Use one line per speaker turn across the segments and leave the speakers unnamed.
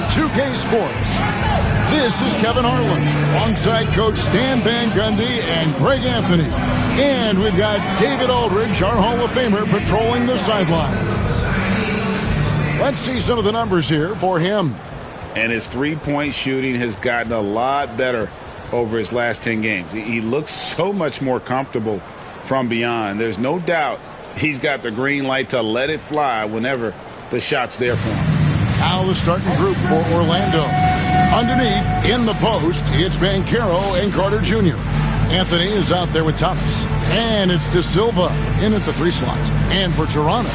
2K Sports. This is Kevin Harlan, alongside Coach Stan Van Gundy and Greg Anthony. And we've got David Aldridge, our Hall of Famer, patrolling the sidelines. Let's see some of the numbers here for him.
And his three-point shooting has gotten a lot better over his last 10 games. He looks so much more comfortable from beyond. There's no doubt he's got the green light to let it fly whenever the shot's there for him.
Now the starting group for Orlando. Underneath, in the post, it's Banchero and Carter Jr. Anthony is out there with Thomas. And it's De Silva in at the 3 slot. And for Toronto,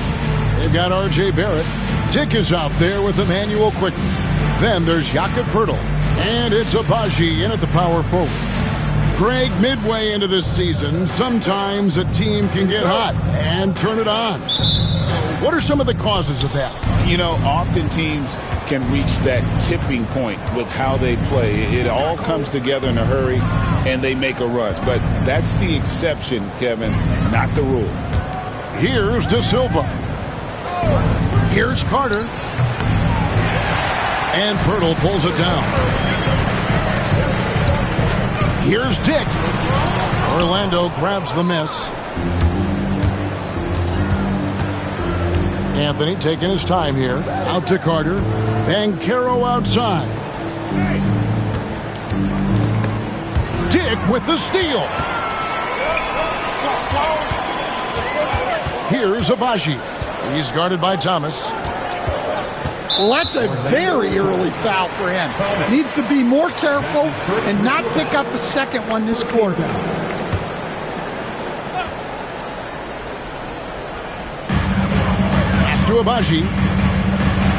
they've got R.J. Barrett. Dick is out there with Emmanuel Quickly. Then there's Jakob Poeltl. And it's Agbaji in at the power forward. Greg, midway into this season, sometimes a team can get hot and turn it on. What are some of the causes of that?
You know, often teams can reach that tipping point with how they play. It all comes together in a hurry, and they make a run. But that's the exception, Kevin, not the rule.
Here's De Silva. Here's Carter. And Poeltl pulls it down. Here's Dick. Orlando grabs the miss. Anthony taking his time here. Out to Carter. Banchero outside. Dick with the steal. Here's Agbaji. He's guarded by Thomas.
Well, that's a very early foul for him. Needs to be more careful and not pick up a second one this quarter.
Pass to Agbaji.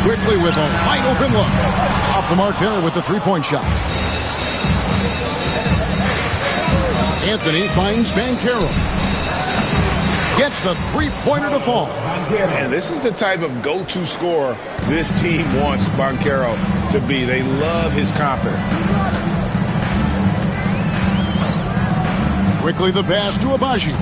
Quickly with a wide open look. Off the mark there with the three-point shot. Anthony finds Banchero. Gets the three-pointer to fall.
And this is the type of go-to scorer this team wants Banchero to be. They love his confidence.
Quickly the pass to Agbaji.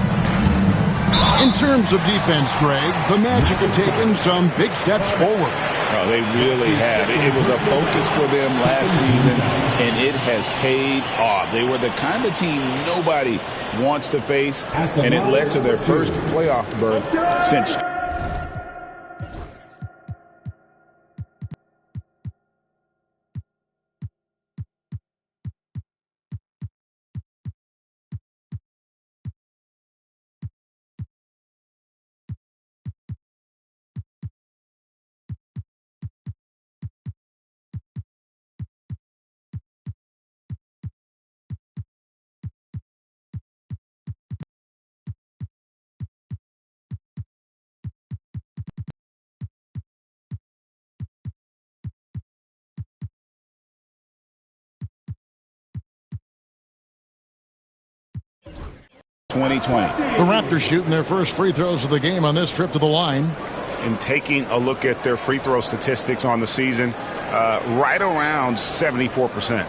In terms of defense, Greg, the Magic have taken some big steps forward.
Oh, they really have. It was a focus for them last season, and it has paid off. They were the kind of team nobody wants to face, and it led to their first playoff berth since. The
Raptors shooting their first free throws of the game on this trip to the line.
And taking a look at their free throw statistics on the season, right around 74%.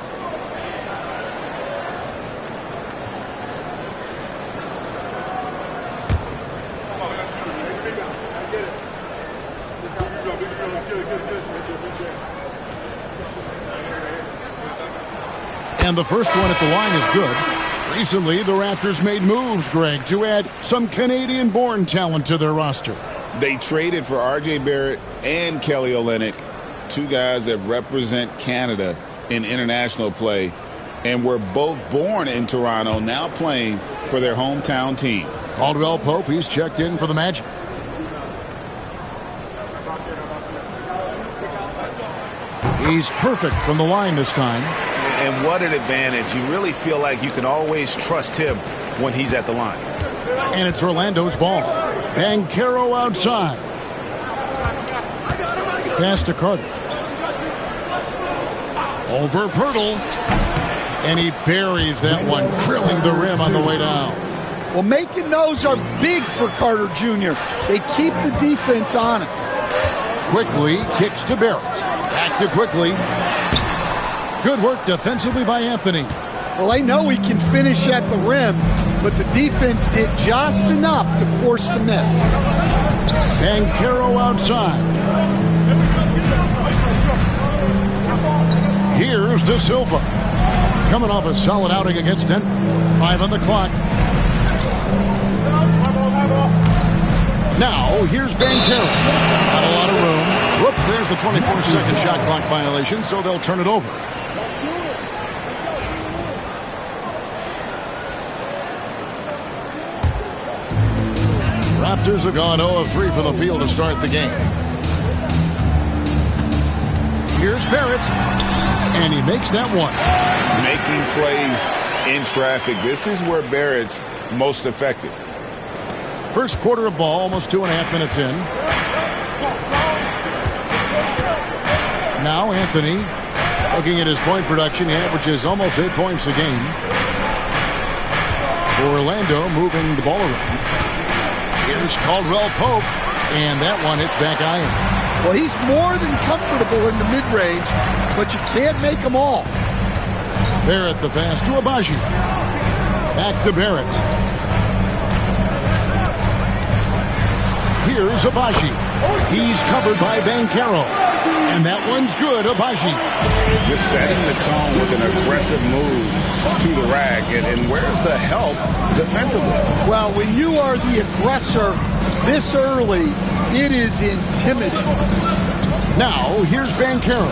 And the first one at the line is good. Recently, the Raptors made moves, Greg, to add some Canadian-born talent to their roster.
They traded for R.J. Barrett and Kelly Olynyk, two guys that represent Canada in international play, and were both born in Toronto, now playing for their hometown team.
Caldwell Pope, he's checked in for the Magic. He's perfect from the line this time.
And what an advantage. You really feel like you can always trust him when he's at the line.
And it's Orlando's ball. Banchero outside. Pass to Carter. Over Poeltl. And he buries that one, drilling the rim on the way down.
Well, making those are big for Carter Jr. They keep the defense honest.
Quickly kicks to Barrett. Back to Quickly. Good work defensively by Anthony.
Well, they know he can finish at the rim, but the defense did just enough to force the miss.
Banchero outside. Here's De Silva. Coming off a solid outing against Denver. 5 on the clock. Now, here's Banchero. Not a lot of room. Whoops, there's the 24-second shot clock violation, so they'll turn it over. Raptors have gone 0 of 3 from the field to start the game. Here's Barrett, and he makes that one.
Making plays in traffic. This is where Barrett's most effective.
First quarter of ball, almost 2.5 minutes in. Now Anthony, looking at his point production, he averages almost 8 points a game. Orlando moving the ball around. Here's Caldwell Pope, and that one hits back iron.
Well, he's more than comfortable in the mid-range, but you can't make them all.
Barrett the pass to Abaji. Back to Barrett. Here's Abaji. He's covered by Banchero. And that one's good, Abaji.
Just setting the tone with an aggressive move to the rack. And where's the help defensively?
Well, when you are the aggressor this early, it is intimidating.
Now, here's Banchero.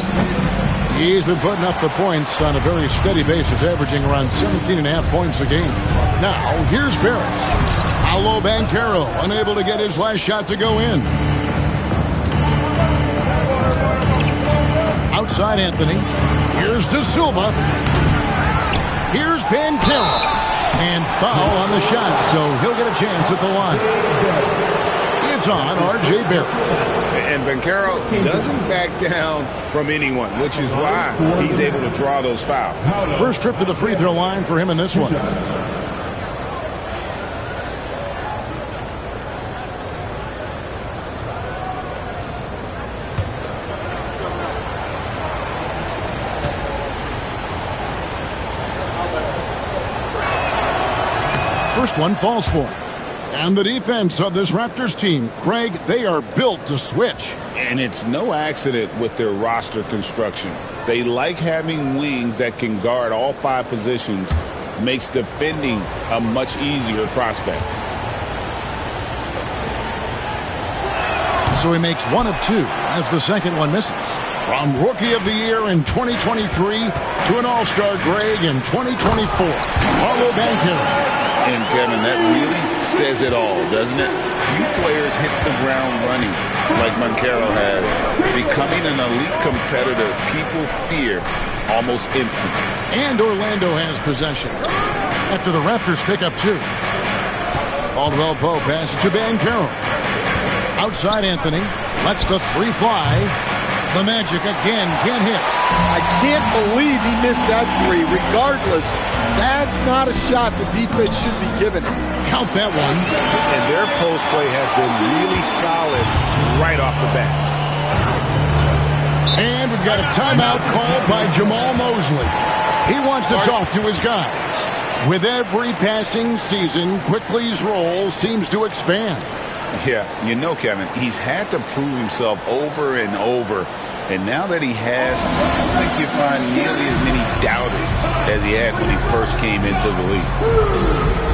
He's been putting up the points on a very steady basis, averaging around 17.5 points a game. Now, here's Barrett. Paolo Banchero, unable to get his last shot to go in. Outside Anthony. Here's De Silva. Here's Banchero. And foul on the shot, so he'll get a chance at the line. It's on R.J. Barrett.
And Banchero doesn't back down from anyone, which is why he's able to draw those fouls.
First trip to the free throw line for him in this one. First one falls for him. And the defense of this Raptors team, Craig, they are built to switch.
And it's no accident with their roster construction. They like having wings that can guard all 5 positions, makes defending a much easier prospect.
So he makes 1 of 2 as the second one misses. From Rookie of the Year in 2023 to an All-Star Greg in 2024, Paolo Banchero.
And Kevin, that really says it all, doesn't it? Few players hit the ground running like Banchero has, becoming an elite competitor people fear almost instantly.
And Orlando has possession after the Raptors pick up 2. Caldwell Pope passes to Banchero. Outside Anthony lets the 3 fly. The Magic again can't hit.
I can't believe he missed that 3. Regardless, that's not a shot the defense should be giving him.
Count that one.
And their post play has been really solid right off the bat.
And we've got a timeout called by Jamal Mosley. He wants to talk to his guys. With every passing season, Quickly's role seems to expand.
Yeah, you know, Kevin, he's had to prove himself over and over. And now that he has, I don't think you find nearly as many doubters as he had when he first came into the league.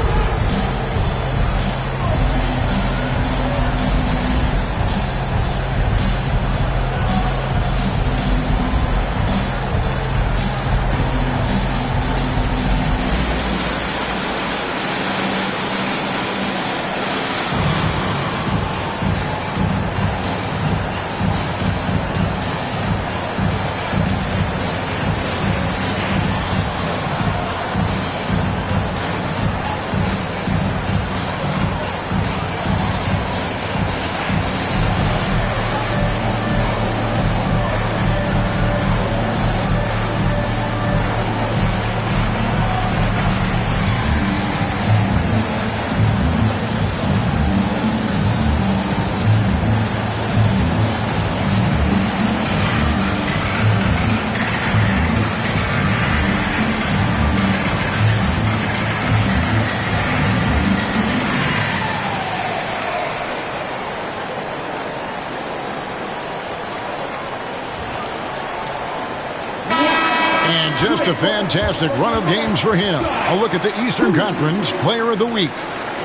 just a fantastic run of games for him. A look at the Eastern Conference Player of the Week.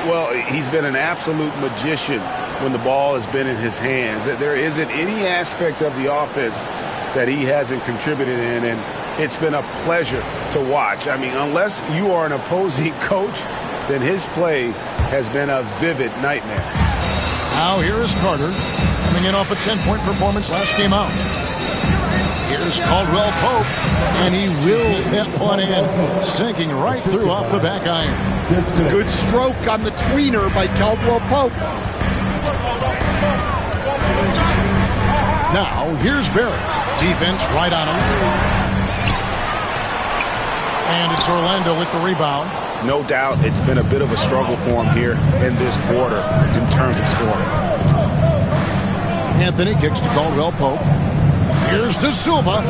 Well, he's been an absolute magician when the ball has been in his hands. There isn't any aspect of the offense that he hasn't contributed in, and it's been a pleasure to watch. I mean, unless you are an opposing coach, then his play has been a vivid nightmare.
Now here is Carter, coming in off a 10-point performance last game out. Here's Caldwell Pope, and he wills that one in, sinking right through off the back iron.
Good stroke on the tweener by Caldwell Pope.
Now here's Barrett. Defense right on him. And it's Orlando with the rebound.
No doubt it's been a bit of a struggle for him here in this quarter in terms of scoring.
Anthony kicks to Caldwell Pope. Here's De Silva.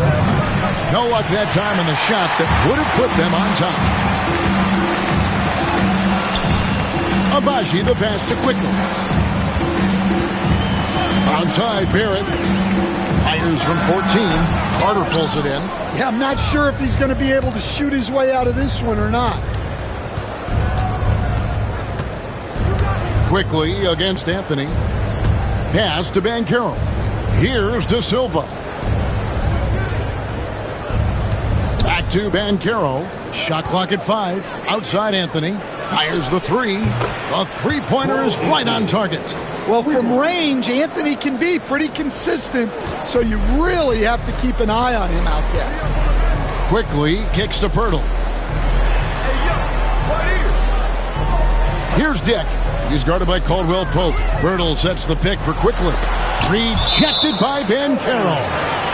No luck that time in the shot that would have put them on top. Abaji the pass to Quickly. Outside Barrett. Fires from 14. Carter pulls it in.
Yeah, I'm not sure if he's going to be able to shoot his way out of this one or not.
Quickly against Anthony. Pass to Banchero. Here's De Silva. Back to Banchero. Shot clock at 5. Outside Anthony. Fires the 3. The three-pointer is right on target.
Well, from range, Anthony can be pretty consistent, so you really have to keep an eye on him out there.
Quickly kicks to Pirtle. Here's Dick. He's guarded by Caldwell Pope. Pirtle sets the pick for Quickly. Rejected by Banchero.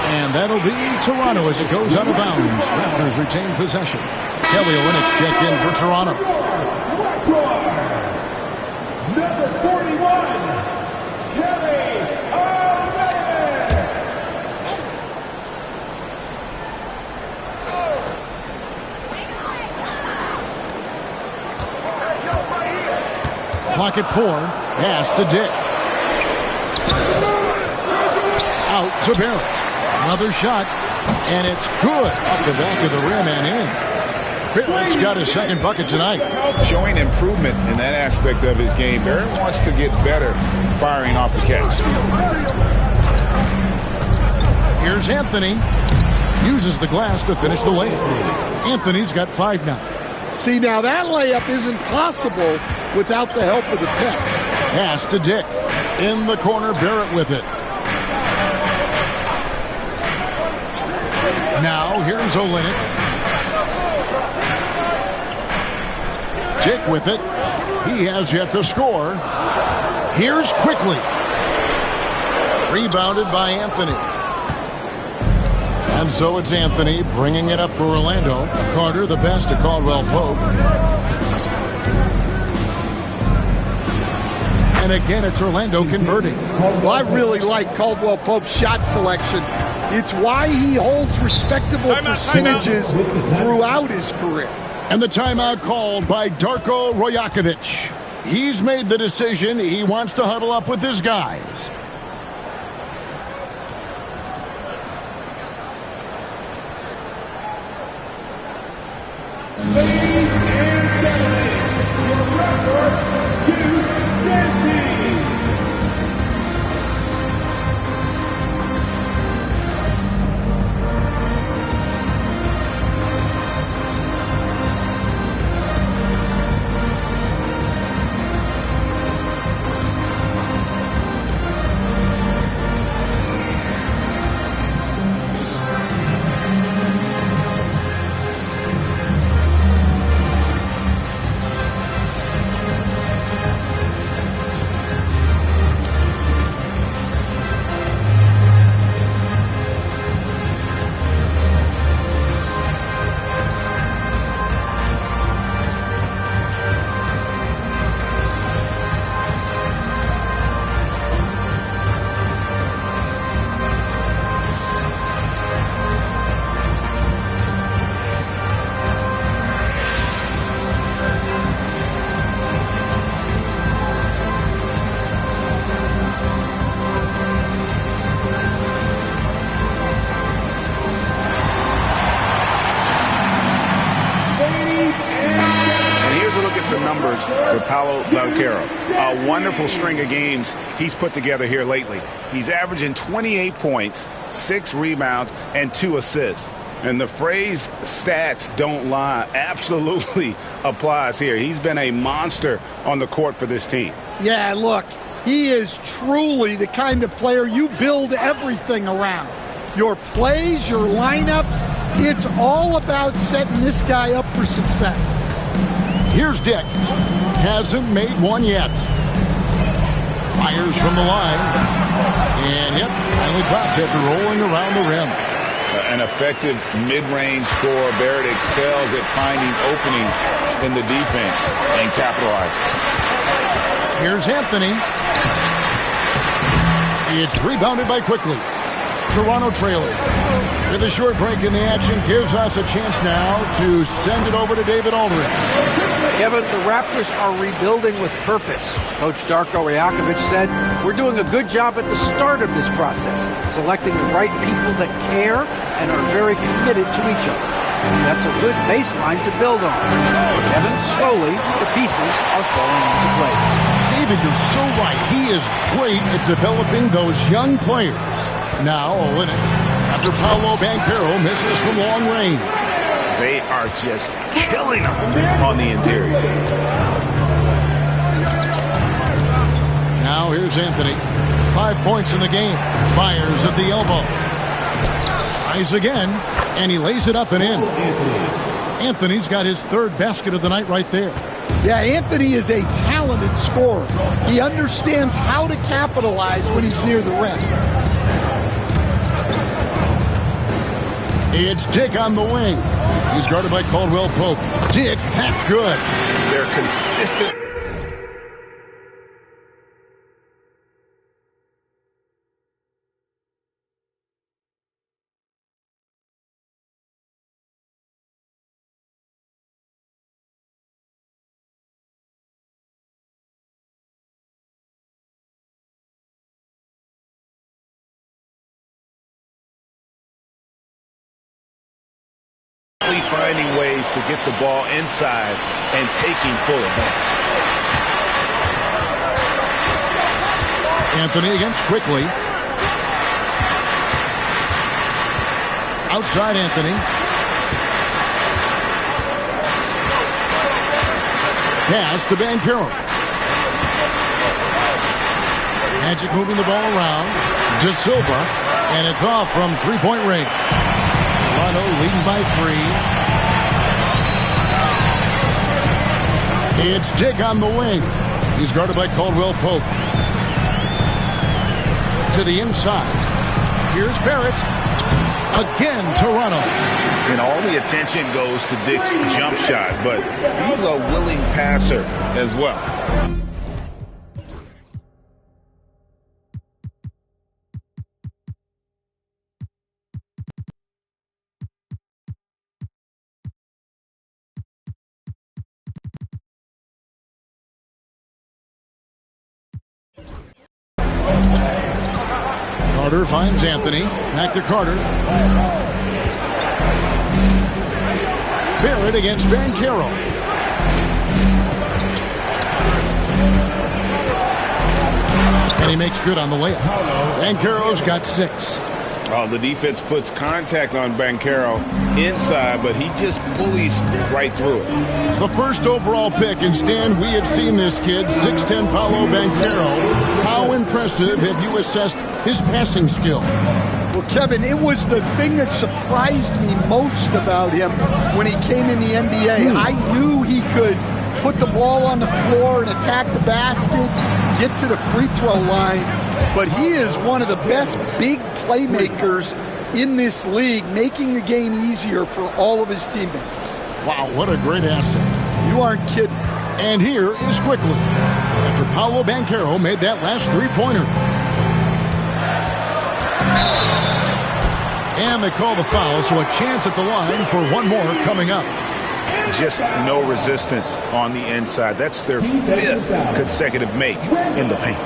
And that'll be Toronto as it goes out of bounds. Raptors retain possession. Kelly Olynyk's checked in for Toronto.
Number 41, Kelly Olynyk's.
Clock at 4. Pass to Dick. Out to Barrett. Another shot. And it's good. Off the back of the rim and in. Barrett's got his second bucket tonight.
Showing improvement in that aspect of his game. Barrett wants to get better firing off the catch.
Here's Anthony. Uses the glass to finish the layup. Anthony's got 5 now.
See, now that layup isn't possible without the help of the pick.
Pass to Dick. In the corner, Barrett with it. Now, here's Olynyk. Dick with it. He has yet to score. Here's Quickly. Rebounded by Anthony. And so it's Anthony bringing it up for Orlando. Carter the pass to Caldwell Pope. And again, it's Orlando converting.
Well, I really like Caldwell Pope's shot selection. It's why he holds respectable percentages throughout his career.
And the timeout called by Darko Rojakovic. He's made the decision. He wants to huddle up with his guys.
Ladies and gentlemen, your record to Sandy.
numbers for Paolo Banchero. A wonderful string of games he's put together here lately. He's averaging 28 points, 6 rebounds, and 2 assists. And the phrase stats don't lie absolutely applies here. He's been a monster on the court for this team.
Yeah, look, he is truly the kind of player you build everything around. Your plays, your lineups, it's all about setting this guy up for success.
Here's Dick. Hasn't made one yet. Fires from the line. And yep, finally dropped after rolling around the rim.
An effective mid-range scorer. Barrett excels at finding openings in the defense and capitalizing.
Here's Anthony. It's rebounded by Quickly. Toronto trailing. With a short break in the action, gives us a chance now to send it over to David Aldridge.
Kevin, the Raptors are rebuilding with purpose. Coach Darko Rajakovic said, "We're doing a good job at the start of this process, selecting the right people that care and are very committed to each other. That's a good baseline to build on." Kevin, slowly, the pieces are falling into place.
David, you're so right. He is great at developing those young players. Now, Olynyk, after Paolo Banchero misses from long range.
They are just killing him on the interior.
Now here's Anthony. 5 points in the game. Fires at the elbow. Tries again, and he lays it up and in. Anthony's got his 3rd basket of the night right there.
Yeah, Anthony is a talented scorer. He understands how to capitalize when he's near the rim.
It's Dick on the wing. He's guarded by Caldwell Pope. Dick, that's good.
They're consistent. Finding ways to get the ball inside and taking full advantage.
Anthony against Quickly. Outside Anthony. Pass to Banchero. Magic moving the ball around. De Silva. And it's off from three-point range. Toronto leading by 3. It's Dick on the wing. He's guarded by Caldwell Pope. To the inside. Here's Barrett. Again, Toronto.
And all the attention goes to Dick's jump shot, but he's a willing passer as well.
Carter finds Anthony. Back to Carter. Barrett against Banchero. And he makes good on the layup. Banchero's got 6.
Oh, the defense puts contact on Banchero inside, but he just bullies right through it.
The first overall pick, and Stan, we have seen this kid, 6'10" Paolo Banchero. How impressive have you assessed his passing skill?
Well, Kevin, it was the thing that surprised me most about him when he came in the NBA. I knew he could put the ball on the floor and attack the basket, get to the free throw line, but he is one of the best big playmakers in this league, making the game easier for all of his teammates.
Wow, what a great asset.
You aren't kidding.
And here is Quickly, after Paolo Banchero made that last three-pointer. And they call the foul, so a chance at the line for one more coming up.
Just no resistance on the inside. That's their 5th consecutive make in the paint.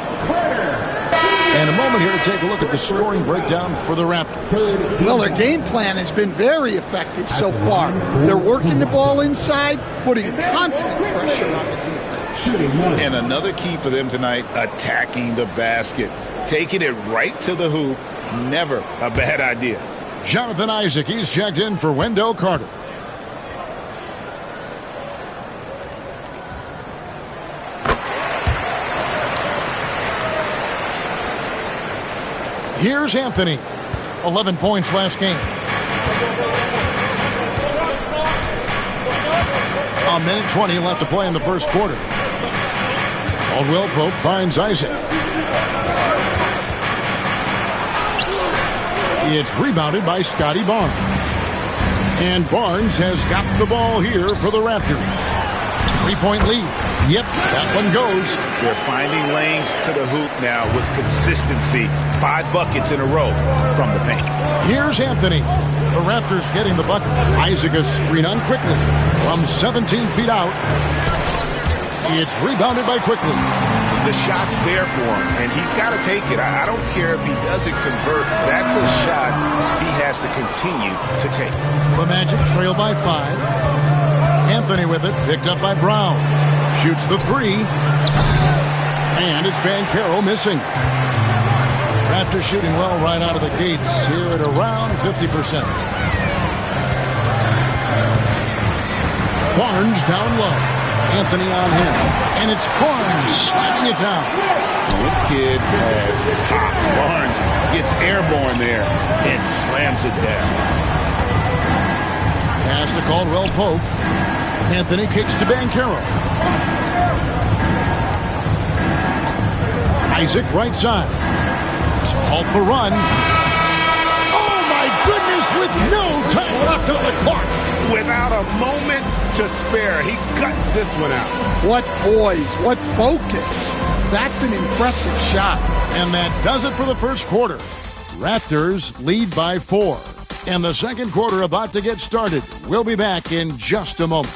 And a moment here to take a look at the scoring breakdown for the Raptors.
Well, their game plan has been very effective so far. They're working the ball inside, putting constant pressure on the defense.
Shooting 1.
And another key for them tonight, attacking the basket. Taking it right to the hoop, never a bad idea.
Jonathan Isaac, he's checked in for Wendell Carter. Here's Anthony. 11 points last game. A minute 20 left to play in the first quarter. Caldwell Pope finds Isaac. It's rebounded by Scotty Barnes. And Barnes has got the ball here for the Raptors. 3-point lead. Yep, that one goes.
They're finding lanes to the hoop now with consistency. 5 buckets in a row from the paint.
Here's Anthony. The Raptors getting the bucket. Isaac is screen on quickly from 17 feet out. It's rebounded by Quickly.
The shot's there for him, and he's got to take it. I don't care if he doesn't convert. That's a shot he has to continue to take.
The Magic trail by 5. Anthony with it, picked up by Brown. Shoots the 3. And it's Banchero missing. Raptors shooting well right out of the gates here at around 50%. Barnes down low. Anthony on him. And it's Barnes slamming it down.
Well, this kid has pops. Barnes gets airborne there and slams it down.
Pass to Caldwell Pope. Anthony kicks to Banchero. Isaac right side. To halt the run. Oh my goodness, with no time left on the clock.
Without a moment to spare, he cuts this one out.
What poise, what focus. That's an impressive shot.
And that does it for the first quarter. Raptors lead by 4. And the second quarter about to get started. We'll be back in just a moment.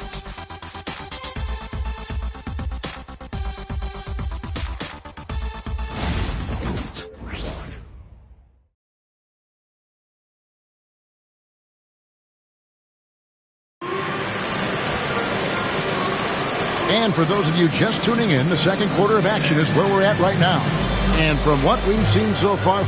And for those of you just tuning in, the second quarter of action is where we're at right now. And from what we've seen so far...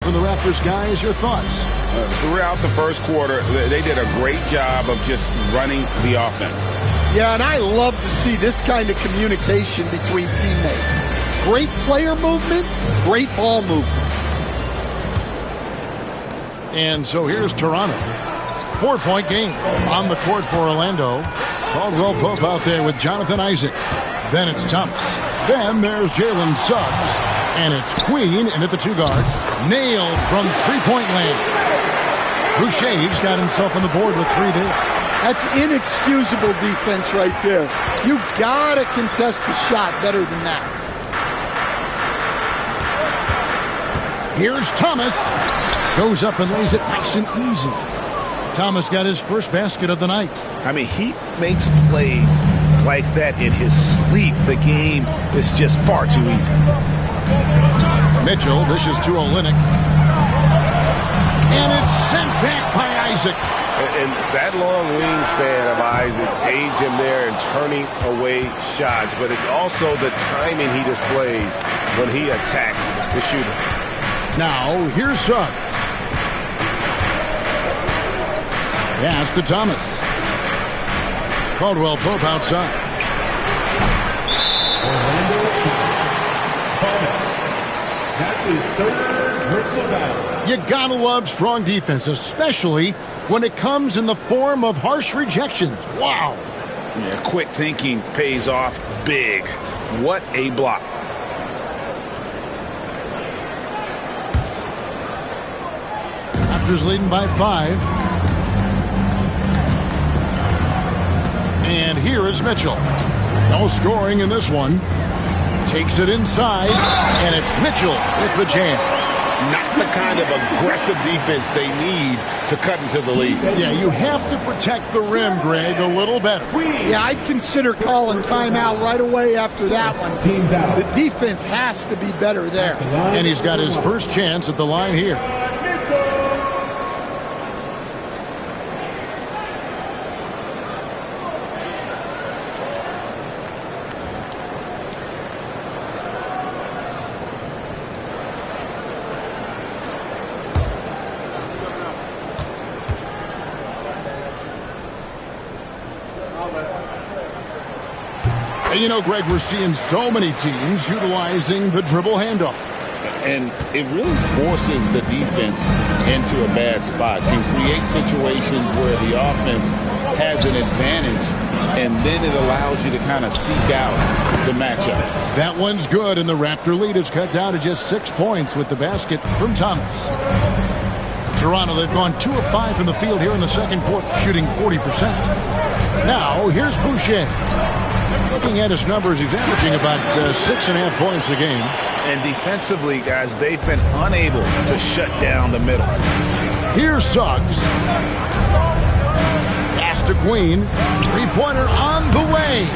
From the Raptors, guys, your thoughts?
Throughout the first quarter, they did a great job of just running the offense.
Yeah, and I love to see this kind of communication between teammates. Great player movement, great ball movement.
And so here's Toronto. 4-point game on the court for Orlando. Caldwell Pope out there with Jonathan Isaac. Then it's Thomas. Then there's Jalen Suggs. And it's Queen in at the 2-guard. Nailed from 3-point land. Boucher's got himself on the board with 3 there.
That's inexcusable defense right there. You gotta contest the shot better than that.
Here's Thomas. Goes up and lays it nice and easy. Thomas got his first basket of the night.
I mean, he makes plays like that in his sleep. The game is just far too easy.
Mitchell dishes to Olynyk. And it's sent back by Isaac.
And that long wingspan of Isaac aids him there in turning away shots. But it's also the timing he displays when he attacks the shooter.
Now, here's Suggs. Pass to Thomas. Caldwell Pope outside.
That is third personal foul.
You gotta love strong defense, especially when it comes in the form of harsh rejections. Wow.
Yeah, quick thinking pays off big. What a block.
Raptors leading by 5. And here is Mitchell. No scoring in this one. Takes it inside, and it's Mitchell with the jam.
Not the kind of aggressive defense they need to cut into the lead.
Yeah, you have to protect the rim, Greg, a little better.
Yeah, I'd consider calling timeout right away after that one. The defense has to be better there.
And he's got his first chance at the line here. You know, Greg, we're seeing so many teams utilizing the dribble handoff.
And it really forces the defense into a bad spot. Can create situations where the offense has an advantage, and then it allows you to kind of seek out the matchup.
That one's good, and the Raptor lead is cut down to just 6 points with the basket from Thomas. Toronto, they've gone 2 of 5 from the field here in the second quarter, shooting 40%. Now, here's Boucher. Looking at his numbers, he's averaging about 6.5 points a game.
And defensively, guys, they've been unable to shut down the middle.
Here's Suggs. Pass to Queen. Three-pointer on the way.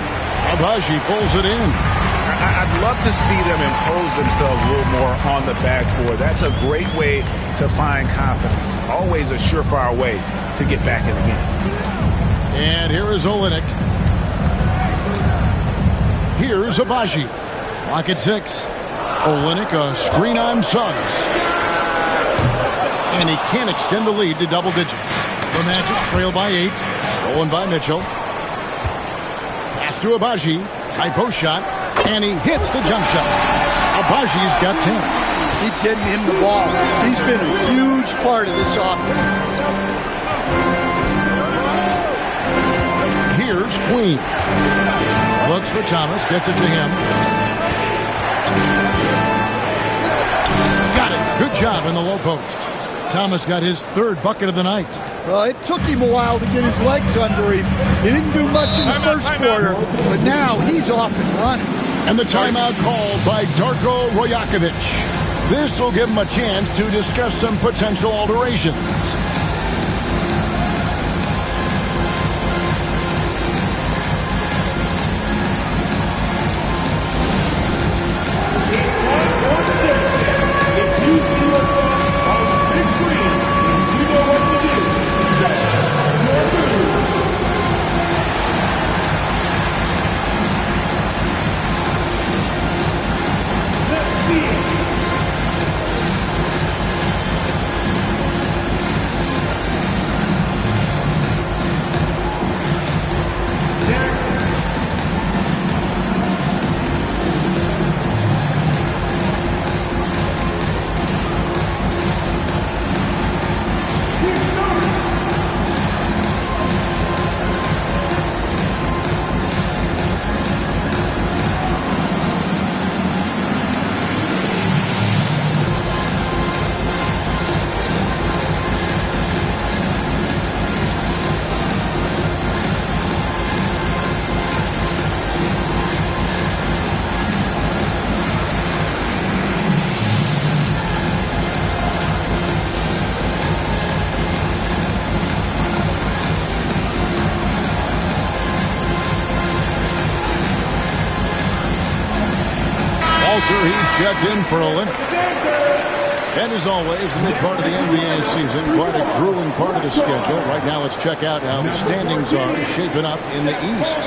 Abaji pulls it in.
I'd love to see them impose themselves a little more on the backboard. That's a great way to find confidence. Always a surefire way to get back in the game.
And here is Olynyk. Here's Abaji. Clock at 6. Olynyk, a screen on Suggs. And he can't extend the lead to double digits. The Magic trail by 8. Stolen by Mitchell. Pass to Abaji. High post shot. And he hits the jump shot. Abaji's got 10.
Keep getting him the ball. He's been a huge part of this offense.
Here's Queen. Looks for Thomas. Gets it to him. Got it. Good job in the low post. Thomas got his third bucket of the night.
Well, it took him a while to get his legs under him. He didn't do much in the first quarter, but now he's off and running.
And the timeout called by Darko Rajakovic. This will give him a chance to discuss some potential alterations. He's checked in for Olynyk. And as always, the mid part of the NBA season, quite a grueling part of the schedule. Right now, let's check out how the standings are shaping up in the East.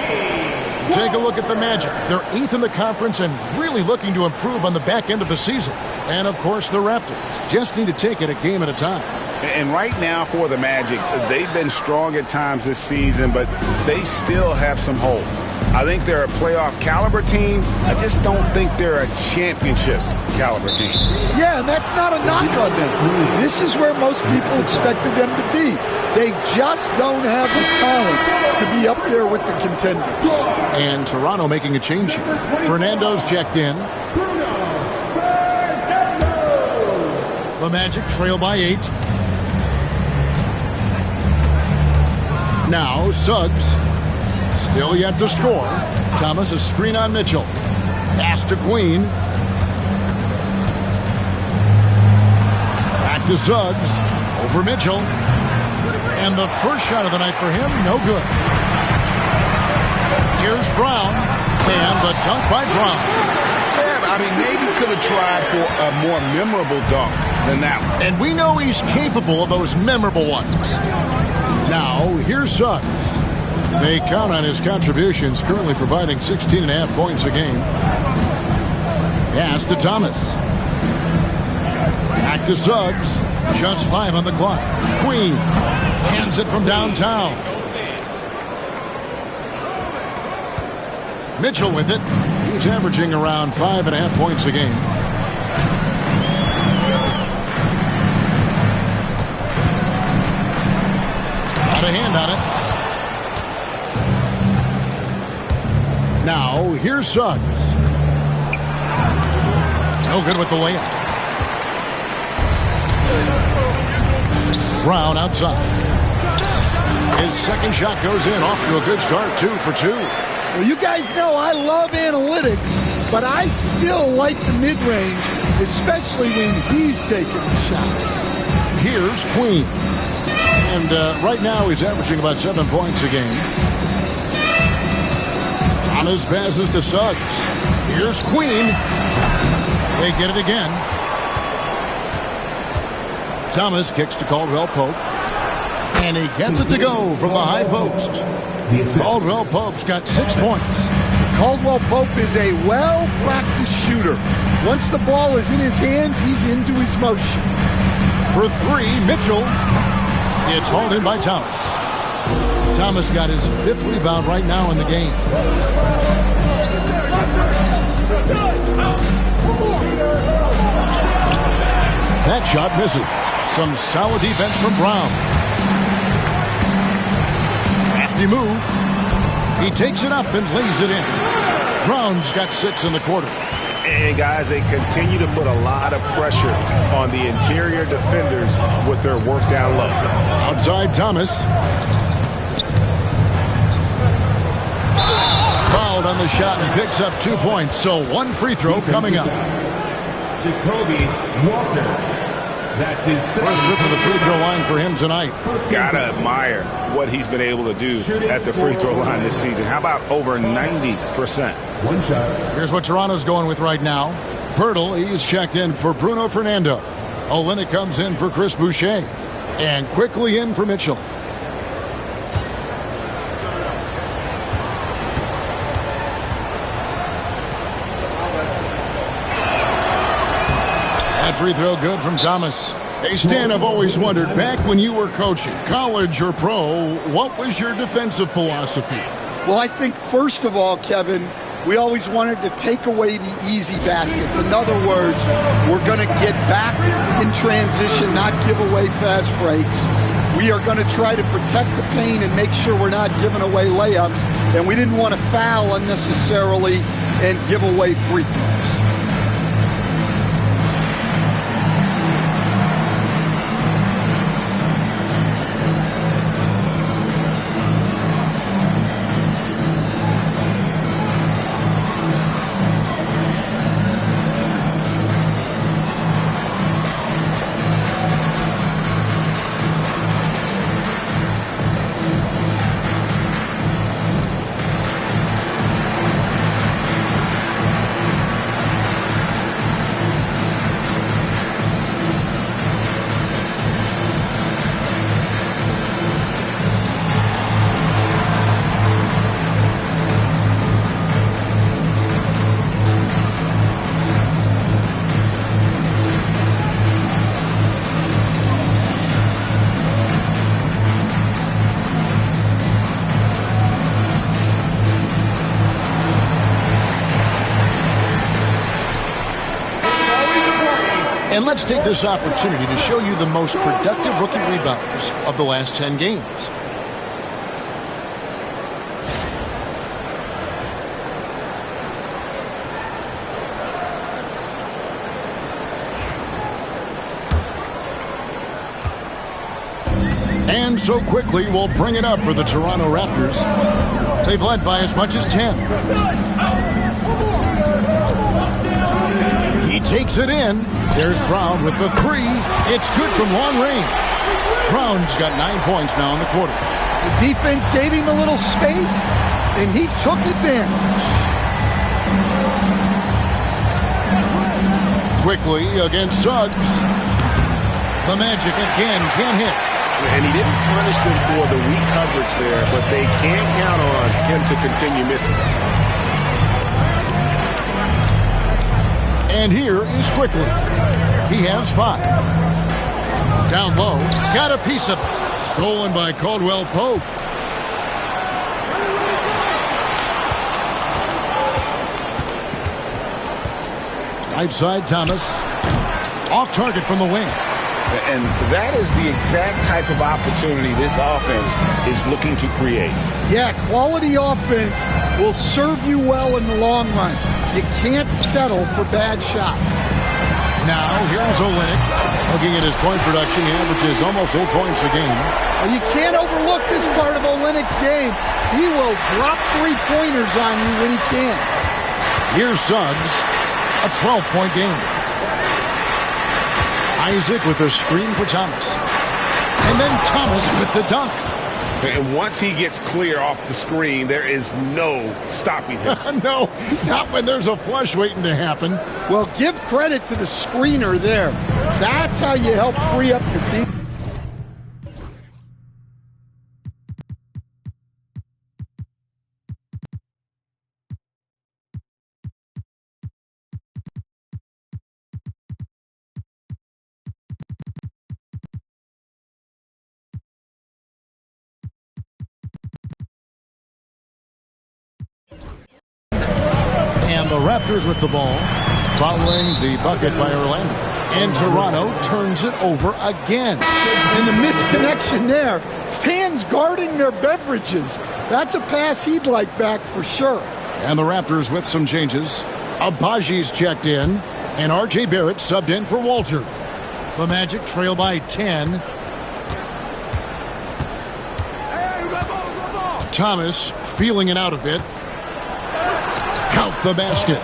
Take a look at the Magic. They're 8th in the conference and really looking to improve on the back end of the season. And, of course, the Raptors just need to take it a game at a time.
And right now for the Magic, they've been strong at times this season, but they still have some holes. I think they're a playoff caliber team. I just don't think they're a championship caliber team.
Yeah, and that's not a knock on them. This is where most people expected them to be. They just don't have the talent to be up there with the contenders.
And Toronto making a change here. Fernando's checked in. The Magic trail by 8. Now Suggs. Still yet to score. Thomas, a screen on Mitchell. Pass to Queen. Back to Suggs. Over Mitchell. And the first shot of the night for him, no good. Here's Brown. And the dunk by Brown.
Yeah, I mean, maybe could have tried for a more memorable dunk than that one.
And we know he's capable of those memorable ones. Now, here's Suggs. They count on his contributions, currently providing 16.5 points a game. Pass to Thomas. Back to Suggs. Just 5 on the clock. Queen hands it from downtown. Mitchell with it. He's averaging around 5.5 points a game. Got a hand on it. Now, here's Suggs. No good with the layup. Brown outside. His second shot goes in, off to a good start, 2 for 2.
Well, you guys know I love analytics, but I still like the mid-range, especially when he's taking the shot.
Here's Queen. And right now he's averaging about 7 points a game. Thomas passes to Suggs. Here's Queen. They get it again. Thomas kicks to Caldwell Pope. And he gets it to go from the high post. Caldwell Pope's got 6 points.
Caldwell Pope is a well-practiced shooter. Once the ball is in his hands, he's into his motion.
For 3, Mitchell. It's hauled in by Thomas. Thomas got his 5th rebound right now in the game. That shot misses. Some solid defense from Brown. Crafty move. He takes it up and lays it in. Brown's got 6 in the quarter.
And guys, they continue to put a lot of pressure on the interior defenders with their work down low.
Outside Thomas. Fouled on the shot and picks up 2 points. So 1 free throw coming up.
Jacoby Walter. That's his
first trip to the free throw line for him tonight.
Gotta admire what he's been able to do at the free throw line this season. How about over 90%?
One shot.
Here's what Toronto's going with right now. Pirtle, he's checked in for Bruno Fernando. Olynyk comes in for Chris Boucher. And quickly in for Mitchell. That free throw good from Thomas. Hey, Stan, I've always wondered, back when you were coaching, college or pro, what was your defensive philosophy?
Well, I think, first of all, Kevin, we always wanted to take away the easy baskets. In other words, we're going to get back in transition, not give away fast breaks. We are going to try to protect the paint and make sure we're not giving away layups. And we didn't want to foul unnecessarily and give away free throws.
And let's take this opportunity to show you the most productive rookie rebounders of the last 10 games. And so quickly will bring it up for the Toronto Raptors. They've led by as much as 10. He takes it in. There's Brown with the three. It's good from long range. Brown's got 9 points now in the quarter.
The defense gave him a little space, and he took advantage.
Quickly against Suggs. The Magic again can't hit.
And he didn't punish them for the weak coverage there, but they can't count on him to continue missing.
And here is Quickly. He has 5. Down low, got a piece of it. Stolen by Caldwell Pope. Right side, Thomas. Off target from the wing.
And that is the exact type of opportunity this offense is looking to create.
Yeah, quality offense will serve you well in the long run. You can't settle for bad shots.
Now, here's Olynyk. Looking at his point production, he averages almost 8 points a game.
Well, you can't overlook this part of Olynyk's game. He will drop three-pointers on you when he can.
Here's Suggs, a 12-point game. Isaac with a screen for Thomas. And then Thomas with the dunk.
And once he gets clear off the screen, there is no stopping him.
No, not when there's a flush waiting to happen.
Well, give credit to the screener there. That's how you help free up your team.
And the Raptors with the ball, following the bucket by Orlando. And Toronto turns it over again.
And the misconnection there. Fans guarding their beverages. That's a pass he'd like back for sure.
And the Raptors with some changes. Abaji's checked in, and R.J. Barrett subbed in for Walter. The Magic trail by 10. Thomas feeling it out a bit. Count the basket.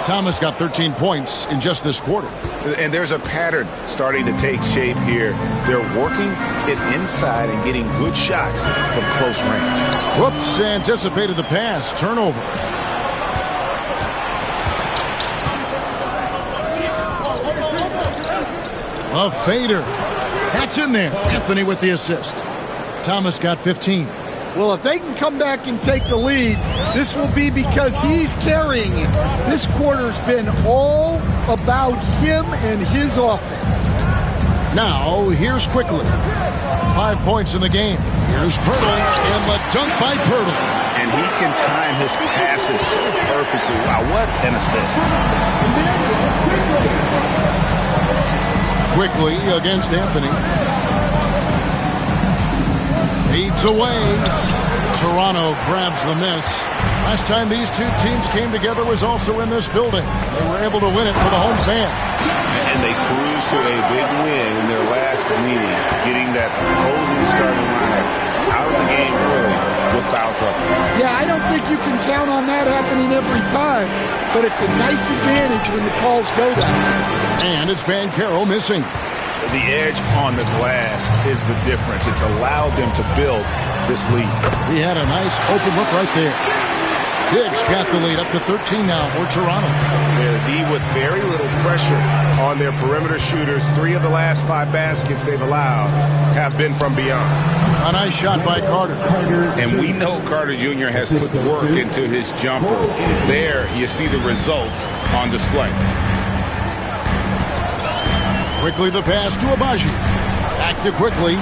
Thomas got 13 points in just this quarter.
And there's a pattern starting to take shape here. They're working it inside and getting good shots from close range.
Whoops, anticipated the pass. Turnover. A fader. That's in there. Anthony with the assist. Thomas got 15.
Well, if they can come back and take the lead, this will be because he's carrying it. This quarter's been all about him and his offense.
Now, here's Quickly. 5 points in the game. Here's Pirtle, and the dunk by Pirtle.
And he can time his passes so perfectly. Wow, what an assist.
Quickly against Anthony. Fades away. Toronto grabs the miss. Last time these two teams came together was also in this building. They were able to win it for the home fans.
And they cruised to a big win in their last meeting, getting that opposing starting lineup out of the game early with foul trouble.
Yeah, I don't think you can count on that happening every time, but it's a nice advantage when the calls go that way.
And it's Banchero missing.
The edge on the glass is the difference. It's allowed them to build this lead.
He had a nice open look right there. Diggs got the lead up to 13 now for Toronto.
Their D with very little pressure on their perimeter shooters. 3 of the last 5 baskets they've allowed have been from beyond.
A nice shot by Carter.
And we know Carter Jr. has put work into his jumper. There you see the results on display.
Quickly the pass to Abaji. Back to Quickly.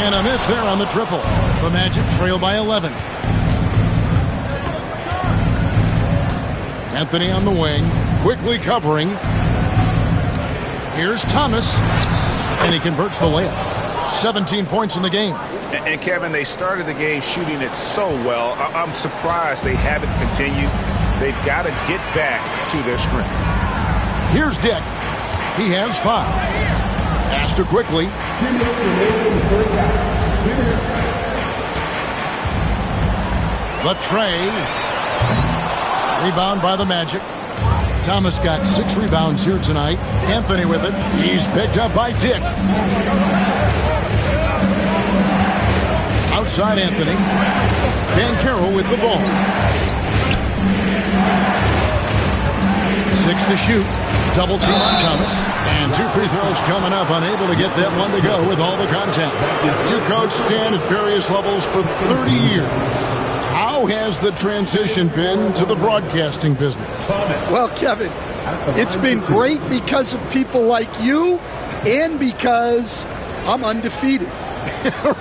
And a miss there on the triple. The Magic trail by 11. Anthony on the wing. Quickly covering. Here's Thomas. And he converts the layup. 17 points in the game.
And Kevin, they started the game shooting it so well. I'm surprised they haven't continued. They've got to get back to their strength.
Here's Dick. He has 5. Pass to Quickly.
2 minutes remaining in the first half. 2 minutes.
The tray. Rebound by the Magic. Thomas got 6 rebounds here tonight. Anthony with it. He's picked up by Dick. Outside Anthony. Banchero with the ball. 6 to shoot. Double team on Thomas. And 2 free throws coming up. Unable to get that one to go with all the contact. You coached Stan at various levels for 30 years. How has the transition been to the broadcasting business?
Well, Kevin, it's been great because of people like you and because I'm undefeated.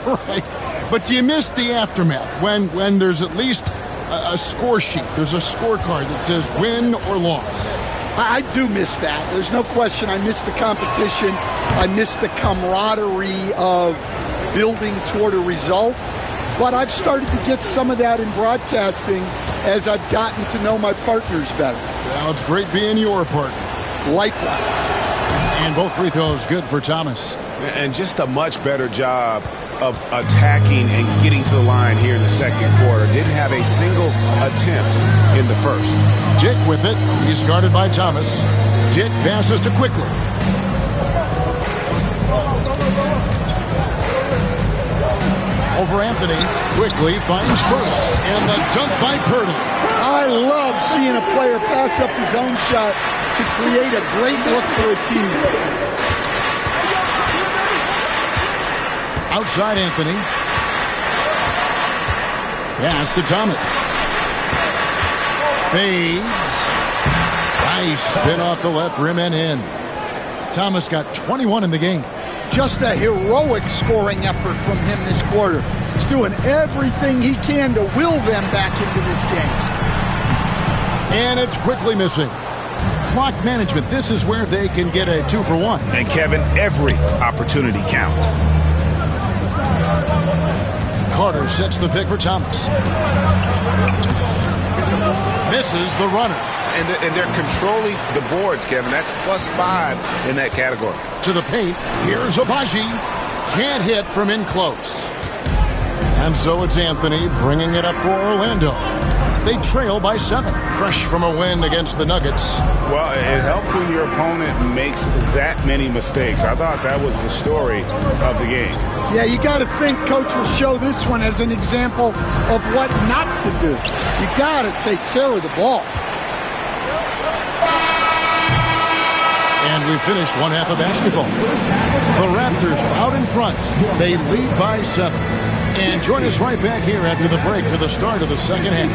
Right. But do you miss the aftermath when there's at least a score sheet? There's a scorecard that says win or loss.
I do miss that. There's no question. I miss the competition. I miss the camaraderie of building toward a result. But I've started to get some of that in broadcasting as I've gotten to know my partners better.
Well, it's great being your partner.
Likewise.
And both free throws good for Thomas.
And just a much better job of attacking and getting to the line here in the second quarter. Didn't have a single attempt in the first.
Dick with it. He's guarded by Thomas. Dick passes to Quickly. Over Anthony. Quickly finds Pirtle. And the dunk by Pirtle.
I love seeing a player pass up his own shot to create a great look for a teammate.
Outside Anthony. Pass to Thomas. Fades. Nice spin off the left rim and in. Thomas got 21 in the game.
Just a heroic scoring effort from him this quarter. He's doing everything he can to will them back into this game.
And it's Quickly missing. Clock management. This is where they can get a 2-for-1.
And Kevin, every opportunity counts.
Carter sets the pick for Thomas. Misses the runner.
And they're controlling the boards, Kevin. That's +5 in that category.
To the paint. Here's Abaji. Can't hit from in close. And so it's Anthony bringing it up for Orlando. They trail by 7. Fresh from a win against the Nuggets.
Well, it helps when your opponent makes that many mistakes. I thought that was the story of the game.
Yeah, you got to think Coach will show this one as an example of what not to do. You got to take care of the ball.
And we finished one half of basketball. The Raptors out in front. They lead by 7. And join us right back here after the break for the start of the second half.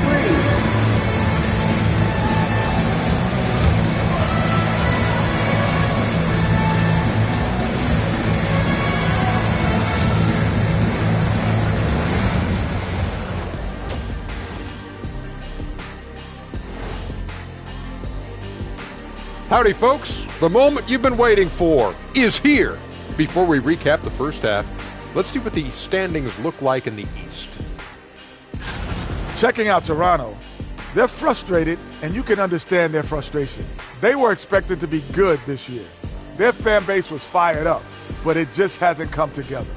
Howdy, folks. The moment you've been waiting for is here. Before we recap the first half, let's see what the standings look like in the East.
Checking out Toronto, they're frustrated, and you can understand their frustration. They were expected to be good this year. Their fan base was fired up, but it just hasn't come together.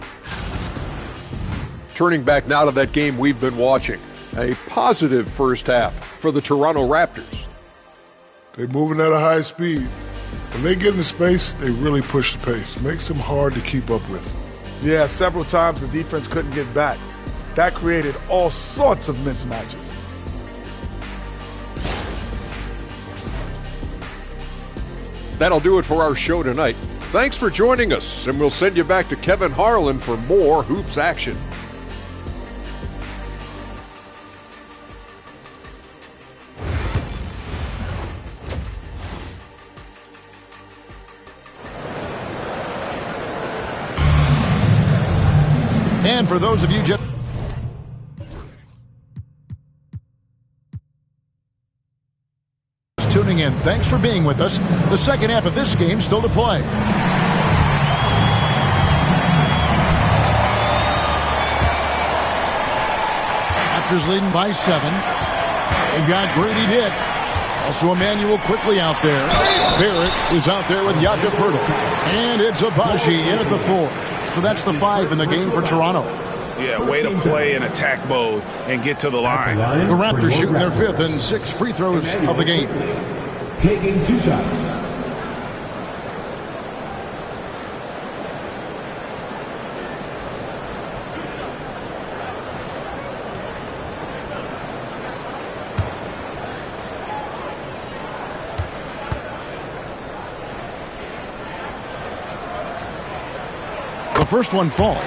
Turning back now to that game we've been watching. A positive first half for the Toronto Raptors.
They're moving at a high speed. When they get in space, they really push the pace. Makes them hard to keep up with.
Yeah, several times the defense couldn't get back. That created all sorts of mismatches.
That'll do it for our show tonight. Thanks for joining us, and we'll send you back to Kevin Harlan for more Hoops action.
And for those of you just tuning in, thanks for being with us. The second half of this game still to play. Raptors leading by 7. They've got Grady Dick Also Emmanuel quickly out there. Barrett is out there with Jakob Poeltl. And it's Abaji in at the 4. So that's the 5 in the game for Toronto.
Yeah, way to play in attack mode and get to the line.
The Raptors shooting their 5th and 6th free throws of the game.
Taking 2 shots.
The first one falls.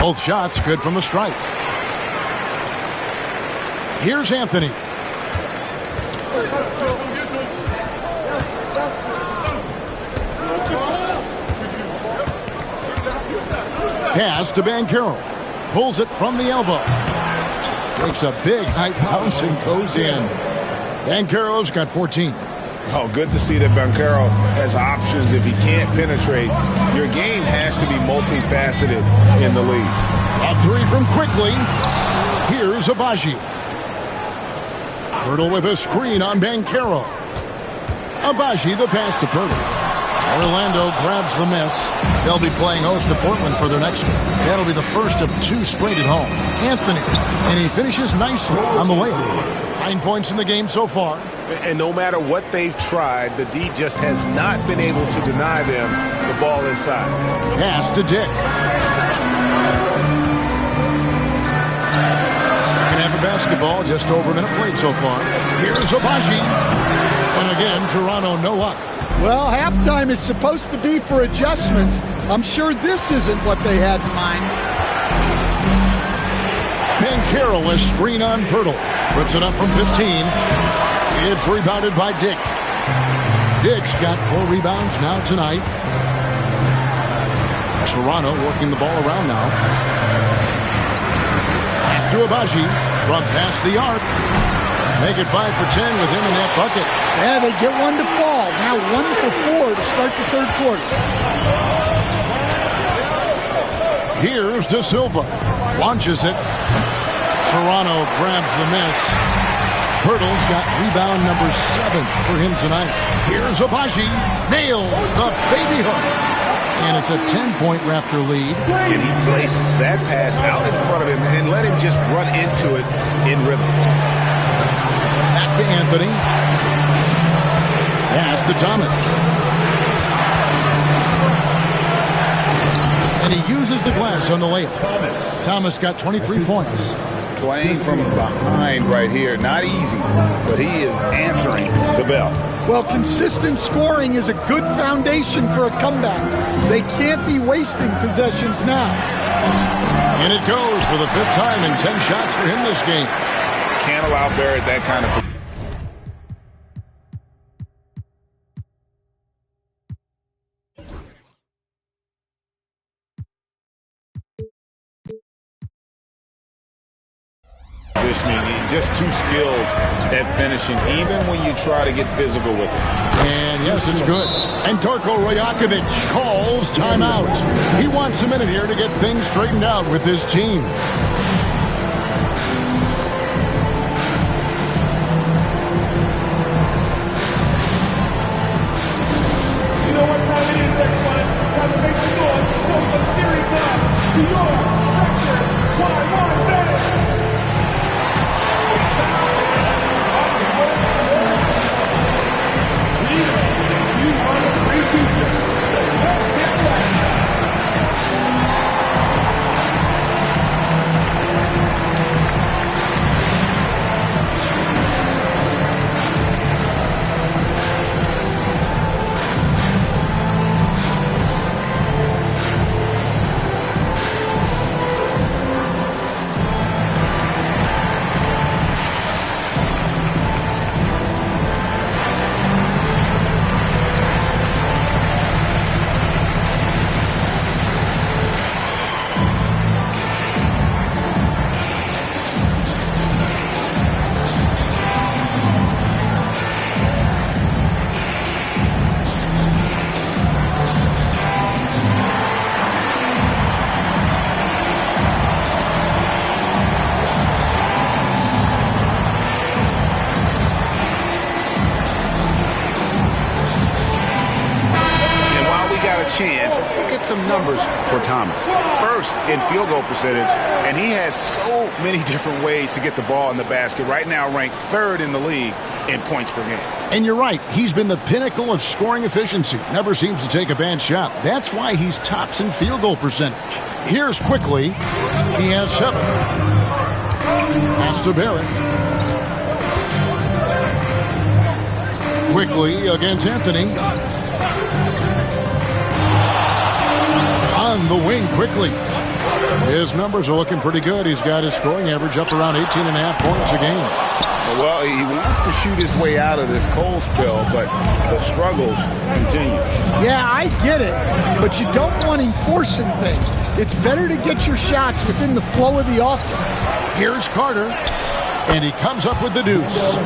Both shots good from the stripe. Here's Anthony. Pass to Banchero. Pulls it from the elbow. Takes a big high bounce and goes in. Banchero's got 14.
Oh, good to see that Banchero has options if he can't penetrate. Your game has to be multifaceted in the league.
A 3 from Quickly. Here's Abaji. Poeltl with a screen on Banchero. Abaji the pass to Poeltl. Orlando grabs the miss. They'll be playing host to Portland for their next one. That'll be the first of 2 straight at home. Anthony, and he finishes nicely on the way. 9 points in the game so far.
And no matter what they've tried, the D just has not been able to deny them the ball inside.
Pass to Dick. Second half of basketball, just over a minute played so far. Here's Abaji. And again, Toronto no up.
Well, halftime is supposed to be for adjustments. I'm sure this isn't what they had in mind.
Banchero a screen on Poeltl. Puts it up from 15. It's rebounded by Dick. Dick's got 4 rebounds now tonight. Toronto working the ball around now. Pass to Abaji from past the arc. Make it 5 for 10 with him in that bucket.
Yeah, they get one to fall. Now 1 for 4 to start the third quarter.
Here's De Silva. Launches it. Toronto grabs the miss. Poeltl's got rebound number 7 for him tonight. Here's Abaji. Nails the baby hook. And it's a 10-point Raptor lead.
And he placed that pass out in front of him and let him just run into it in rhythm.
Back to Anthony. Pass to Thomas. And he uses the glass on the layup. Thomas got 23 points.
Playing from behind right here. Not easy, but he is answering the bell.
Well, consistent scoring is a good foundation for a comeback. They can't be wasting possessions now.
And it goes for the 5th time in 10 shots for him this game.
Can't allow Barrett that kind of... Just too skilled at finishing, even when you try to get physical with it.
And yes, it's good. And Darko Rajakovic calls timeout. He wants a minute here to get things straightened out with his team.
You know what time it is, everyone? Time to make some noise. Go for the series now. New York, Raptors, 1-1 advantage.
some numbers for Thomas. First in field goal percentage, and he has so many different ways to get the ball in the basket. Right now ranked 3rd in the league in points per game.
And you're right, he's been the pinnacle of scoring efficiency. Never seems to take a bad shot. That's why he's tops in field goal percentage. Here's quickly. He has 7. Pass to Barrett. Quickly against Anthony. On the wing quickly. His numbers are looking pretty good. He's got his scoring average up around 18.5 points a game.
Well, he wants to shoot his way out of this cold spell, but the struggles continue.
Yeah, I get it, but you don't want him forcing things. It's better to get your shots within the flow of the offense.
Here's Carter, and he comes up with the deuce.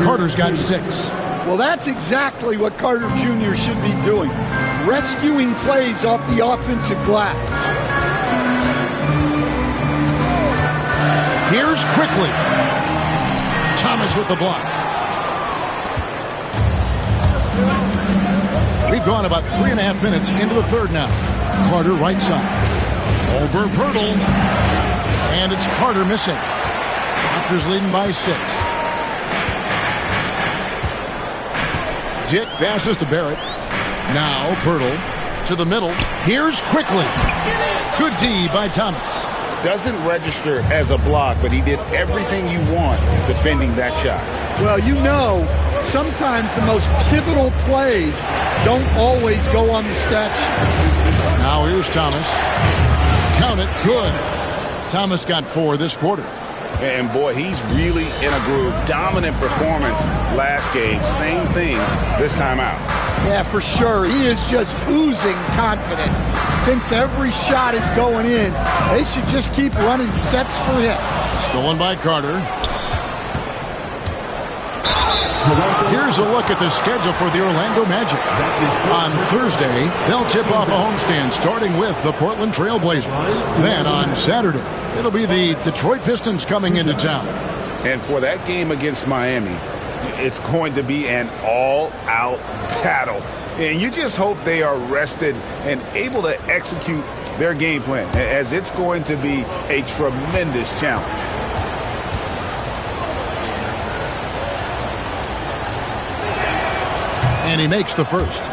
Carter's got 6.
Well, that's exactly what Carter Jr. should be doing, rescuing plays off the offensive glass.
Here's quickly. Thomas with the block. We've gone about 3.5 minutes into the third now. Carter right side. Over Pirtle. And it's Carter missing. Raptors leading by 6. Dick passes to Barrett. Now Pirtle to the middle. Here's quickly. Good D by Thomas.
Doesn't register as a block, but he did everything you want defending that shot.
Well, you know, sometimes the most pivotal plays don't always go on the stat sheet.
Now here's Thomas. Count it. Good. Thomas got 4 this quarter.
And boy, he's really in a groove. Dominant performance last game. Same thing this time out.
Yeah, for sure. He is just oozing confidence. Thinks every shot is going in. They should just keep running sets for him.
Stolen by Carter. Here's a look at the schedule for the Orlando Magic. On Thursday, they'll tip off a homestand starting with the Portland Trail Blazers. Then on Saturday, it'll be the Detroit Pistons coming into town.
And for that game against Miami, it's going to be an all-out battle. And you just hope they are rested and able to execute their game plan, as it's going to be a tremendous challenge.
And he makes the first.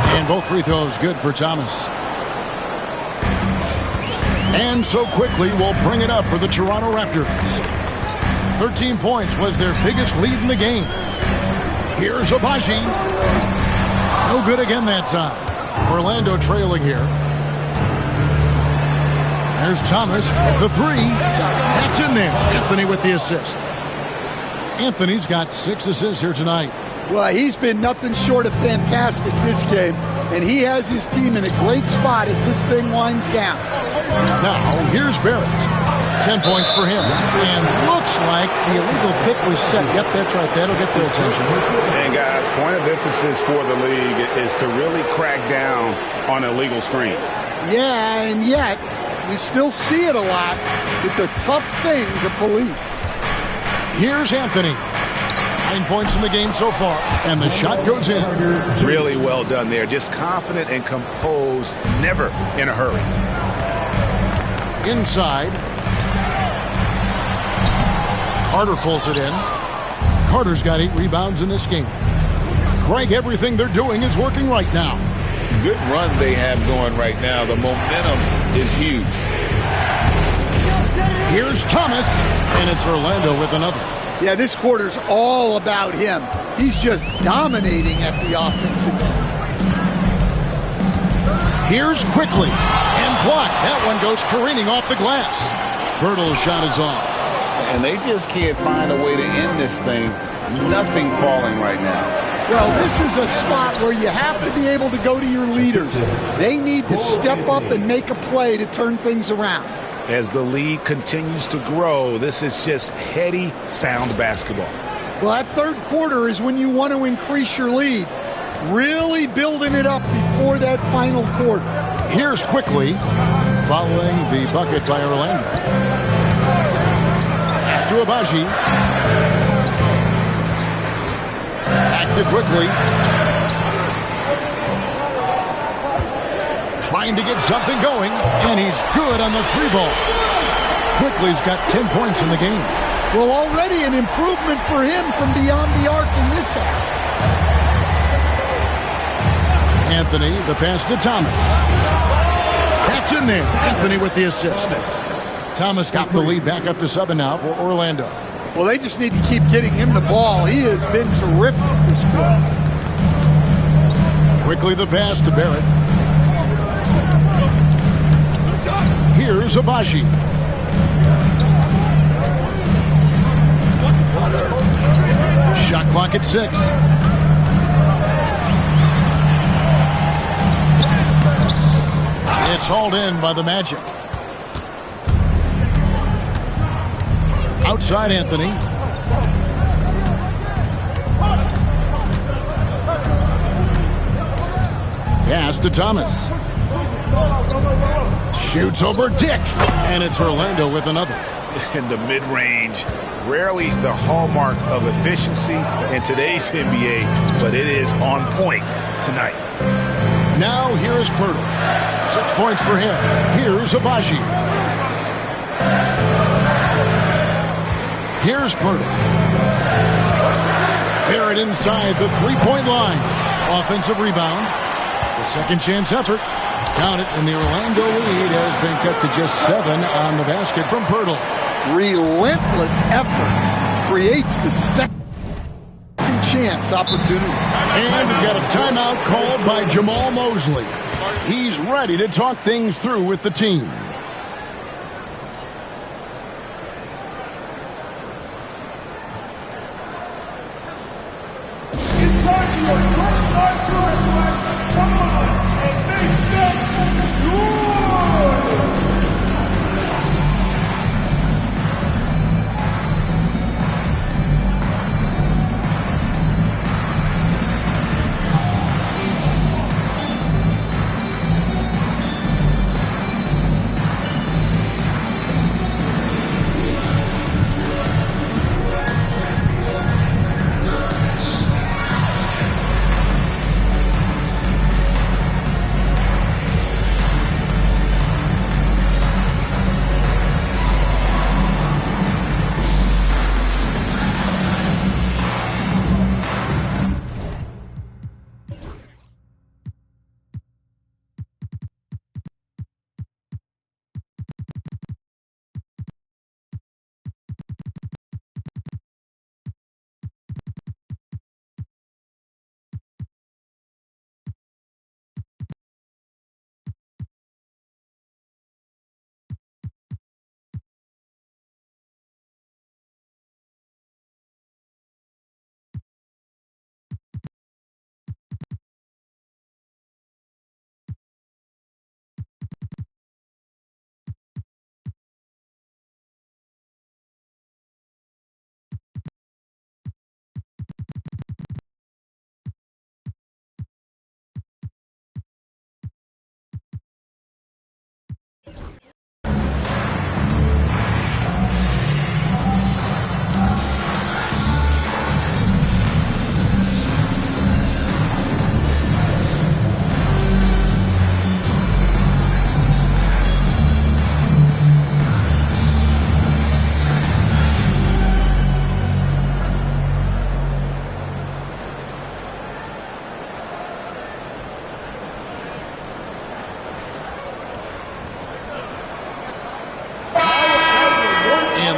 And both free throws good for Thomas. And so quickly we'll bring it up for the Toronto Raptors. 13 points was their biggest lead in the game. Here's Abaji. No good again that time. Orlando trailing here. There's Thomas with the 3. That's in there. Anthony with the assist. Anthony's got 6 assists here tonight.
Well, he's been nothing short of fantastic this game, and he has his team in a great spot as this thing winds down.
Now, here's Barrett. 10 points for him. And looks like the illegal pick was set. Yep, that's right. That'll get their attention.
And, guys, point of emphasis for the league is to really crack down on illegal screens.
Yeah, and yet, we still see it a lot. It's a tough thing to police.
Here's Anthony. 9 points in the game so far, and the shot goes in.
Really well done there. Just confident and composed, never in a hurry.
Inside. Carter pulls it in. Carter's got 8 rebounds in this game. Greg, everything they're doing is working right now.
Good run they have going right now. The momentum is huge.
Here's Thomas, and it's Orlando with another.
Yeah, this quarter's all about him. He's just dominating at the offensive end.
Here's quickly, and blocked. That one goes careening off the glass. Birtle's shot is off.
And they just can't find a way to end this thing. Nothing falling right now.
Well, this is a spot where you have to be able to go to your leaders. They need to step up and make a play to turn things around.
As the lead continues to grow, this is just heady, sound basketball.
Well, that third quarter is when you want to increase your lead. Really building it up before that final quarter.
Here's quickly following the bucket by Orlando. Pass to Abaji. Back to quickly. Trying to get something going, and he's good on the three ball. Quickly's got 10 points in the game.
Well, already an improvement for him from beyond the arc in this half.
Anthony, the pass to Thomas. That's in there. Anthony with the assist. Thomas got the lead back up to 7 now for Orlando.
Well, they just need to keep getting him the ball. He has been terrific this quarter.
Quickly the pass to Barrett. Here's Abaji. Shot clock at 6. It's hauled in by the Magic. Outside Anthony. Pass to Thomas. Shoots over Dick. And it's Orlando with another.
In the mid-range, rarely the hallmark of efficiency in today's NBA, but it is on point tonight.
Now here is Pirtle. 6 points for him. Here's Abaji. Here's Pirtle. Barrett inside the three-point line. Offensive rebound. The second chance effort. Count it, and the Orlando lead has been cut to just 7 on the basket from Pirtle.
Relentless effort creates the second chance opportunity.
And we've got a timeout called by Jamal Mosley. He's ready to talk things through with the team.
It's time for your first time to reflect. Come on and make them yours.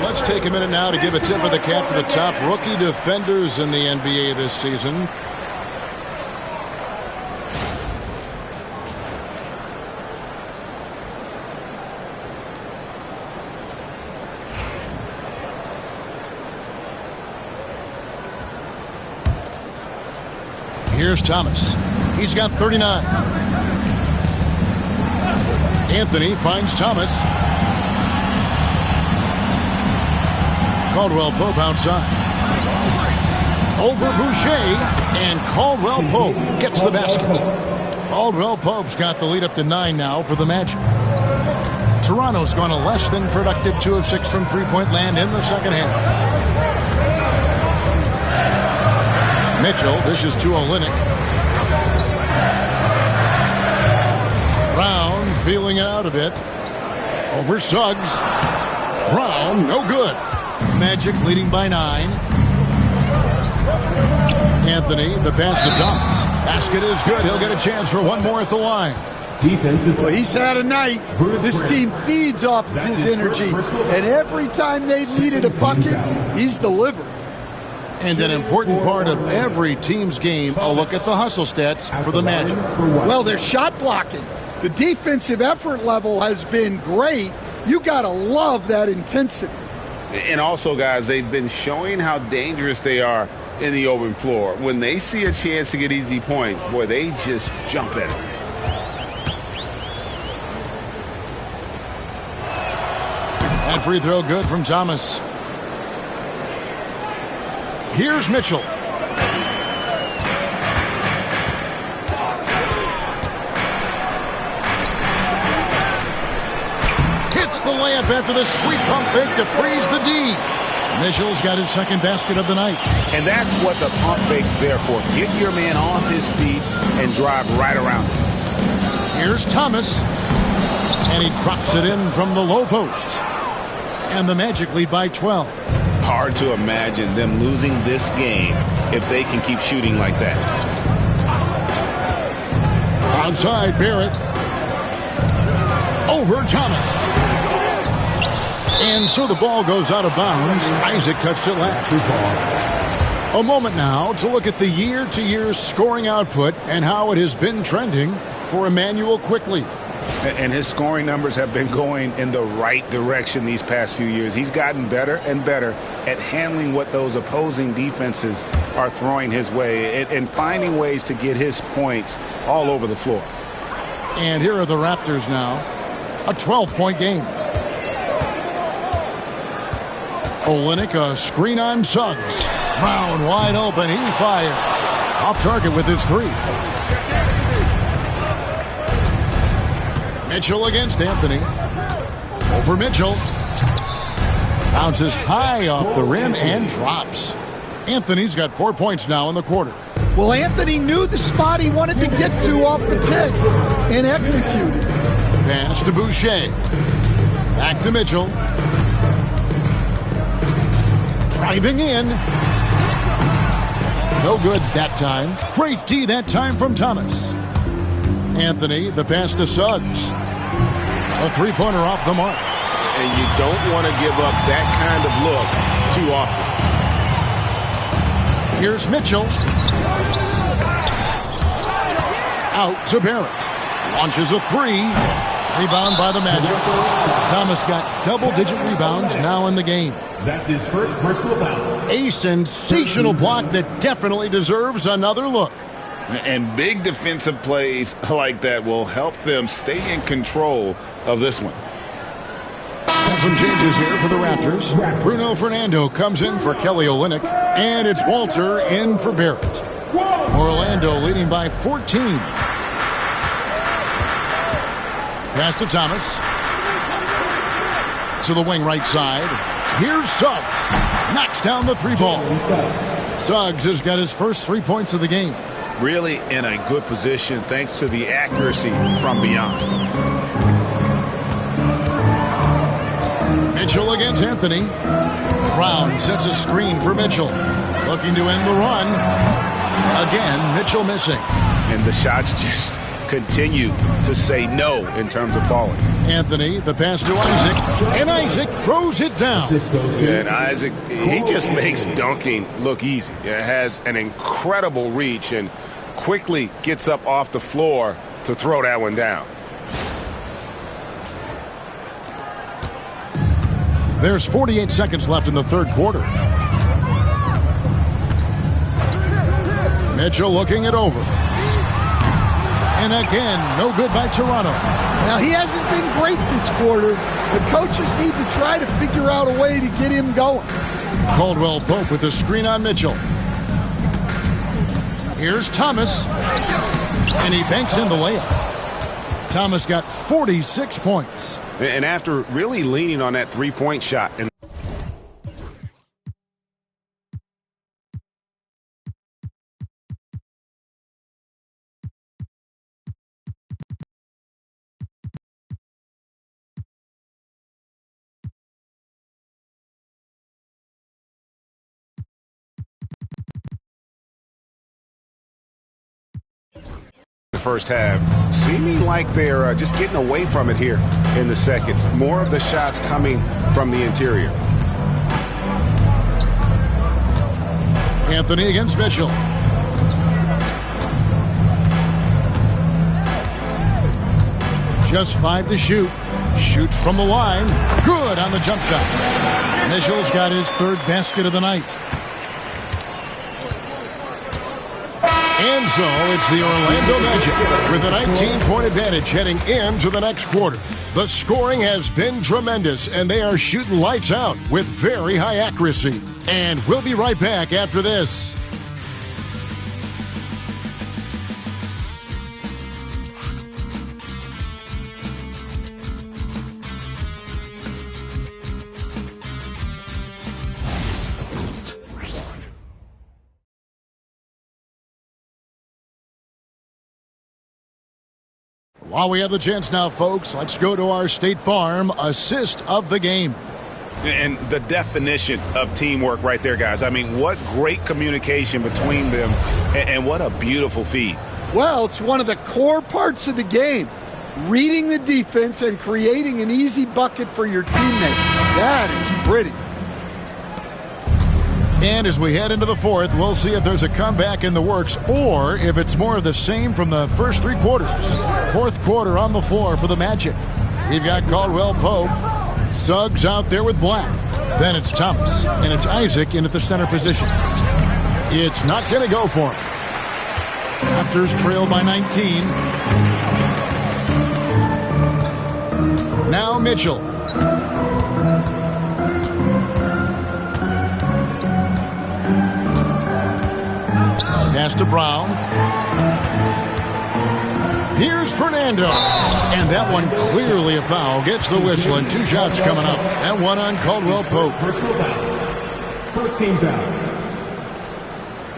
Let's take a minute now to give a tip of the cap to the top rookie defenders in the NBA this season. Here's Thomas. He's got 39. Anthony finds Thomas. Caldwell Pope outside. Over Boucher, and Caldwell Pope gets the basket. Caldwell Pope's got the lead up to 9 now for the Magic. Toronto's gone a less than productive 2 of 6 from three-point land in the second half. Mitchell dishes to Olynyk. Brown feeling it out a bit. Over Suggs. Brown, no good. Magic leading by 9. Anthony, the pass to Thomas. Basket is good. He'll get a chance for one more at the line.
Well, he's had a night. This team feeds off of his energy. And every time they've needed a bucket, he's delivered.
And an important part of every team's game, a look at the hustle stats for the Magic.
Well, they're shot blocking. The defensive effort level has been great. You got to love that intensity.
And also, guys, they've been showing how dangerous they are in the open floor. When they see a chance to get easy points, boy, they just jump at it.
That free throw good from Thomas. Here's Mitchell. Hits the layup after the sweet pump fake to freeze the D. Mitchell's got his second basket of the night.
And that's what the pump fake's there for. Get your man off his feet and drive right around him.
Here's Thomas. And he drops it in from the low post. And the Magic lead by 12.
Hard to imagine them losing this game if they can keep shooting like that.
Outside Barrett. Over Thomas. And so the ball goes out of bounds. Isaac touched it last. A moment now to look at the year-to-year scoring output and how it has been trending for Emmanuel Quickley.
And his scoring numbers have been going in the right direction these past few years. He's gotten better and better at handling what those opposing defenses are throwing his way and finding ways to get his points all over the floor.
And here are the Raptors now. A 12-point game. Olynyk, a screen on Suggs. Brown wide open. He fires. Off target with his three. Mitchell against Anthony. Over Mitchell. Bounces high off the rim and drops. Anthony's got 4 points now in the quarter.
Well, Anthony knew the spot he wanted to get to off the pick and executed.
Pass to Boucher. Back to Mitchell. Driving in. No good that time. Great D that time from Thomas. Anthony, the pass to Suggs. A three-pointer off the mark.
And you don't want to give up that kind of look too often.
Here's Mitchell. Out to Barrett. Launches a three. Rebound by the Magic. Thomas got double-digit rebounds now in the game.
That's his first personal foul.
A sensational block that definitely deserves another look.
And big defensive plays like that will help them stay in control of this one.
Some changes here for the Raptors. Bruno Fernando comes in for Kelly Olynyk. And it's Walter in for Barrett. Orlando leading by 14. Pass to Thomas. To the wing right side. Here's Suggs. Knocks down the three ball. Suggs has got his first 3 points of the game.
Really in a good position thanks to the accuracy from beyond.
Mitchell against Anthony. Brown sets a screen for Mitchell. Looking to end the run. Again, Mitchell missing.
And the shots just continue to say no in terms of falling.
Anthony, the pass to Isaac. And Isaac throws it down.
And Isaac, he just makes dunking look easy. It has an incredible reach and quickly gets up off the floor to throw that one down.
There's 48 seconds left in the third quarter. Mitchell looking it over. And again, no good by Toronto.
Now, he hasn't been great this quarter. The coaches need to try to figure out a way to get him going.
Caldwell Pope with the screen on Mitchell. Here's Thomas, and he banks in the layup. Thomas got 46 points.
And after really leaning on that three-point shot. And first half, seeming like they're just getting away from it here in the second. More of the shots coming from the interior.
Anthony against Mitchell. Just 5 to shoot. Shoots from the line. Good on the jump shot. Mitchell's got his third basket of the night. And so it's the Orlando Magic with a 19-point advantage heading into the next quarter. The scoring has been tremendous, and they are shooting lights out with very high accuracy. And we'll be right back after this. While we have the chance now, folks, let's go to our State Farm assist of the game.
And the definition of teamwork right there, guys. I mean, what great communication between them, and what a beautiful feed.
Well, it's one of the core parts of the game. Reading the defense and creating an easy bucket for your teammates. That is pretty.
And as we head into the fourth, we'll see if there's a comeback in the works or if it's more of the same from the first 3 quarters. Fourth quarter on the floor for the Magic. We've got Caldwell Pope. Suggs out there with Black. Then it's Thomas, and it's Isaac in at the center position. It's not going to go for him. Raptors trail by 19. Now Mitchell. Pass to Brown. Here's Fernando. And that one clearly a foul. Gets the whistle and 2 shots coming up. And one on Caldwell Pope.
First team foul.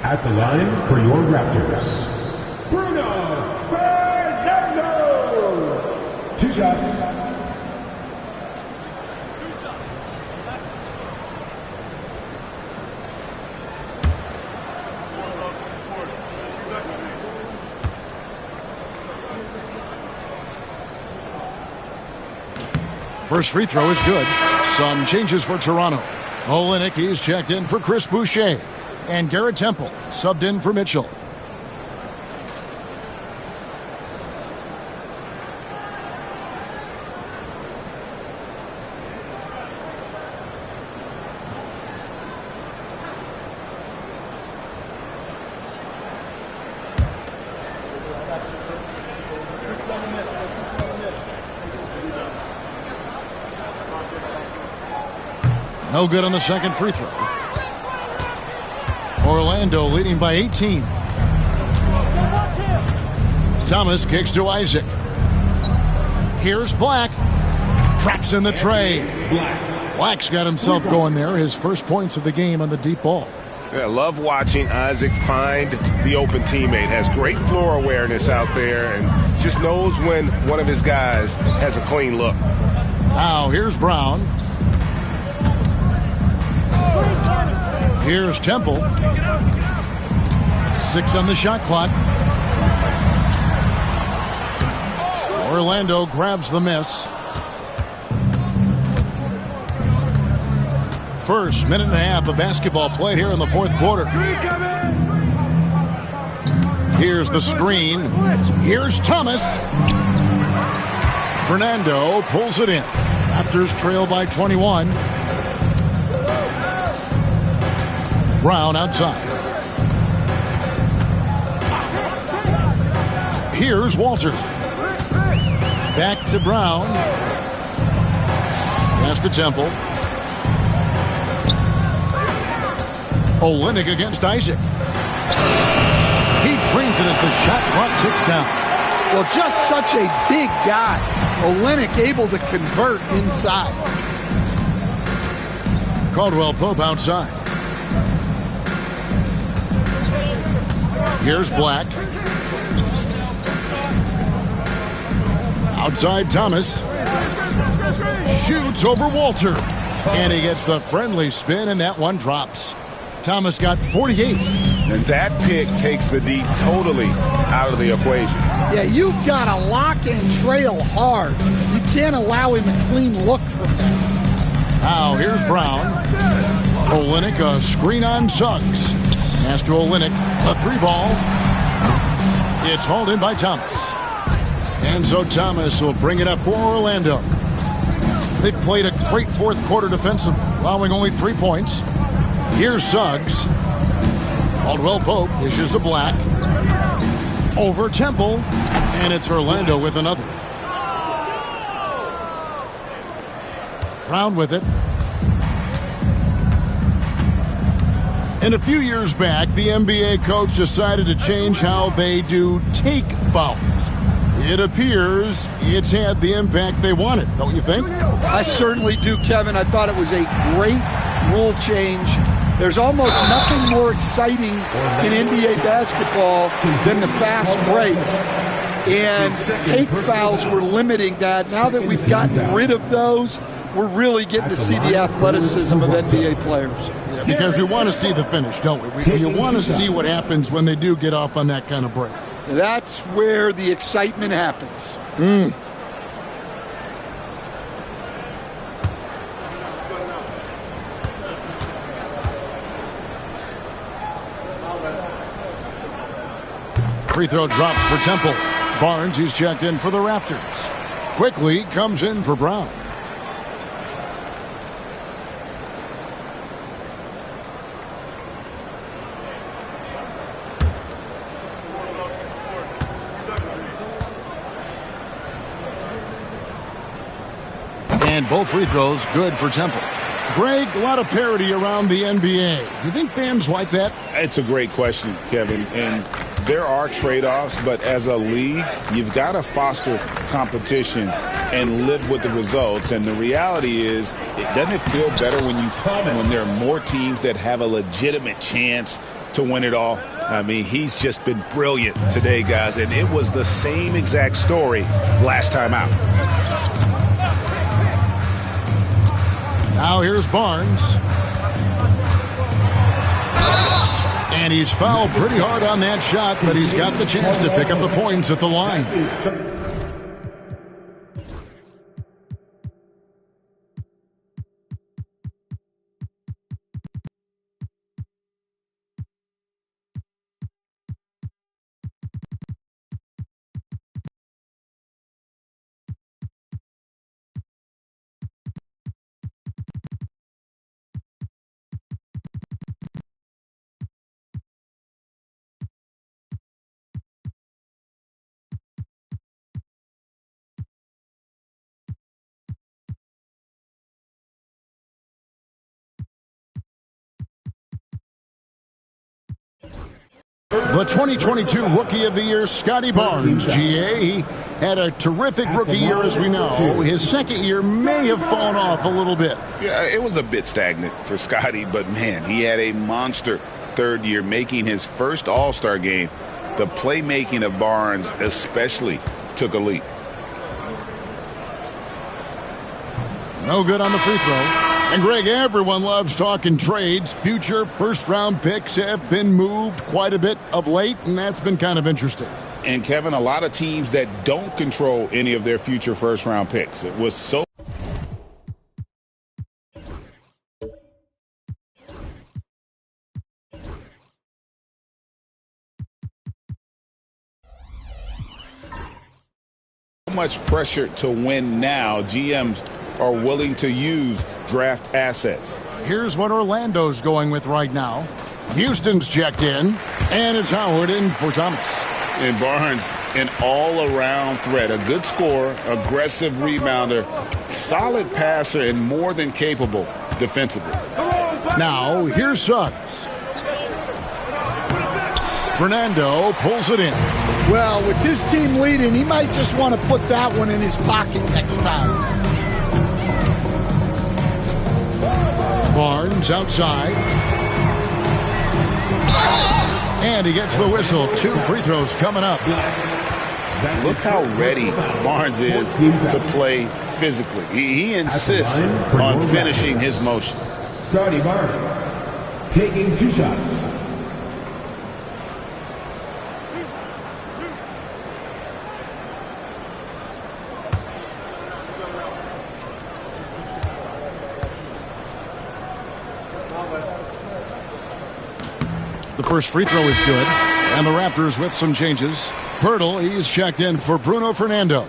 At the line for your Raptors, Bruno Fernando. 2 shots.
First free throw is good. Some changes for Toronto. Olenek, he's checked in for Chris Boucher. And Garrett Temple subbed in for Mitchell. No good on the second free throw. Orlando leading by 18. Thomas kicks to Isaac. Here's Black. Traps in the tray. Black's got himself going there. His first points of the game on the deep ball.
Yeah, love watching Isaac find the open teammate. Has great floor awareness out there and just knows when one of his guys has a clean look.
Now here's Brown. Here's Temple. 6 on the shot clock. Orlando grabs the miss. First minute and a half of basketball played here in the fourth quarter. Here's the screen. Here's Thomas. Fernando pulls it in. Raptors trail by 21. Brown outside. Here's Walter. Back to Brown. Pass to Temple. Olenek against Isaac. He Drains it as the shot clock ticks down.
Well, just such a big guy. Olynyk able to convert inside.
Caldwell Pope outside. Here's Black. Outside Thomas. Shoots over Walter. And he gets the friendly spin, and that one drops. Thomas got 48.
And that pick takes the D totally out of the equation.
Yeah, you've got to lock and trail hard. You can't allow him a clean look from that.
Now here's Brown. Olynyk, a screen on Suggs. Pass to Olynyk, a 3-ball. It's hauled in by Thomas. And so Thomas will bring it up for Orlando. They played a great fourth quarter defensively, allowing only 3 points. Here's Suggs. Caldwell Pope dishes to Black. Over Temple. And it's Orlando with another. Brown with it. And a few years back, the NBA coach decided to change how they do take fouls. It appears it's had the impact they wanted, don't you think?
I certainly do, Kevin. I thought it was a great rule change. There's almost nothing more exciting in NBA basketball than the fast break. And take fouls were limiting that. Now that we've gotten rid of those, we're really getting to see the athleticism of NBA players.
Yeah, because we want to see the finish, don't we? You want to see what happens when they do get off on that kind of break.
That's where the excitement happens.
Free throw drops for Temple. Barnes, he's checked in for the Raptors. Quickly comes in for Brown. And both free throws good for Temple. Greg, a lot of parity around the NBA. Do you think fans like that?
It's a great question, Kevin. And there are trade-offs, but as a league, you've got to foster competition and live with the results. And the reality is, doesn't it feel better when there are more teams that have a legitimate chance to win it all? I mean, he's just been brilliant today, guys. And it was the same exact story last time out.
Now here's Barnes. And he's fouled pretty hard on that shot, but he's got the chance to pick up the points at the line. The 2022 Rookie of the Year, Scotty Barnes, GA. He had a terrific rookie year, as we know. His second year may have fallen off a little bit.
Yeah, it was a bit stagnant for Scotty, but, man, he had a monster third year, making his first All-Star game. The playmaking of Barnes especially took a leap.
No good on the free throw. And, Greg, everyone loves talking trades. Future first-round picks have been moved quite a bit of late, and that's been kind of interesting.
And, Kevin, a lot of teams that don't control any of their future first-round picks. It was so much pressure to win now. GMs are willing to use draft assets.
Here's what Orlando's going with right now. Houston's checked in, and it's Howard in for Thomas.
And Barnes, an all-around threat, a good scorer, aggressive rebounder, solid passer, and more than capable defensively.
Now, here's Suggs. Fernando pulls it in.
Well, with his team leading, he might just want to put that one in his pocket next time.
Barnes outside. And he gets the whistle. 2 free throws coming up.
Look how ready Barnes is to play physically. He insists on finishing his motion.
Scotty Barnes taking 2 shots.
The first free throw is good. And the Raptors with some changes. Pirtle, he's checked in for Bruno Fernando.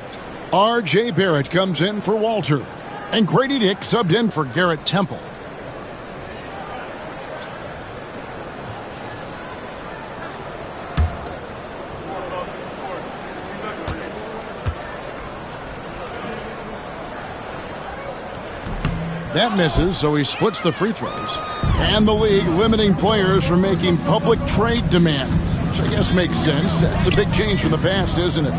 R.J. Barrett comes in for Walter. And Grady Dick subbed in for Garrett Temple. That misses, so he splits the free throws. And the league limiting players from making public trade demands, which I guess makes sense. That's a big change from the past, isn't it?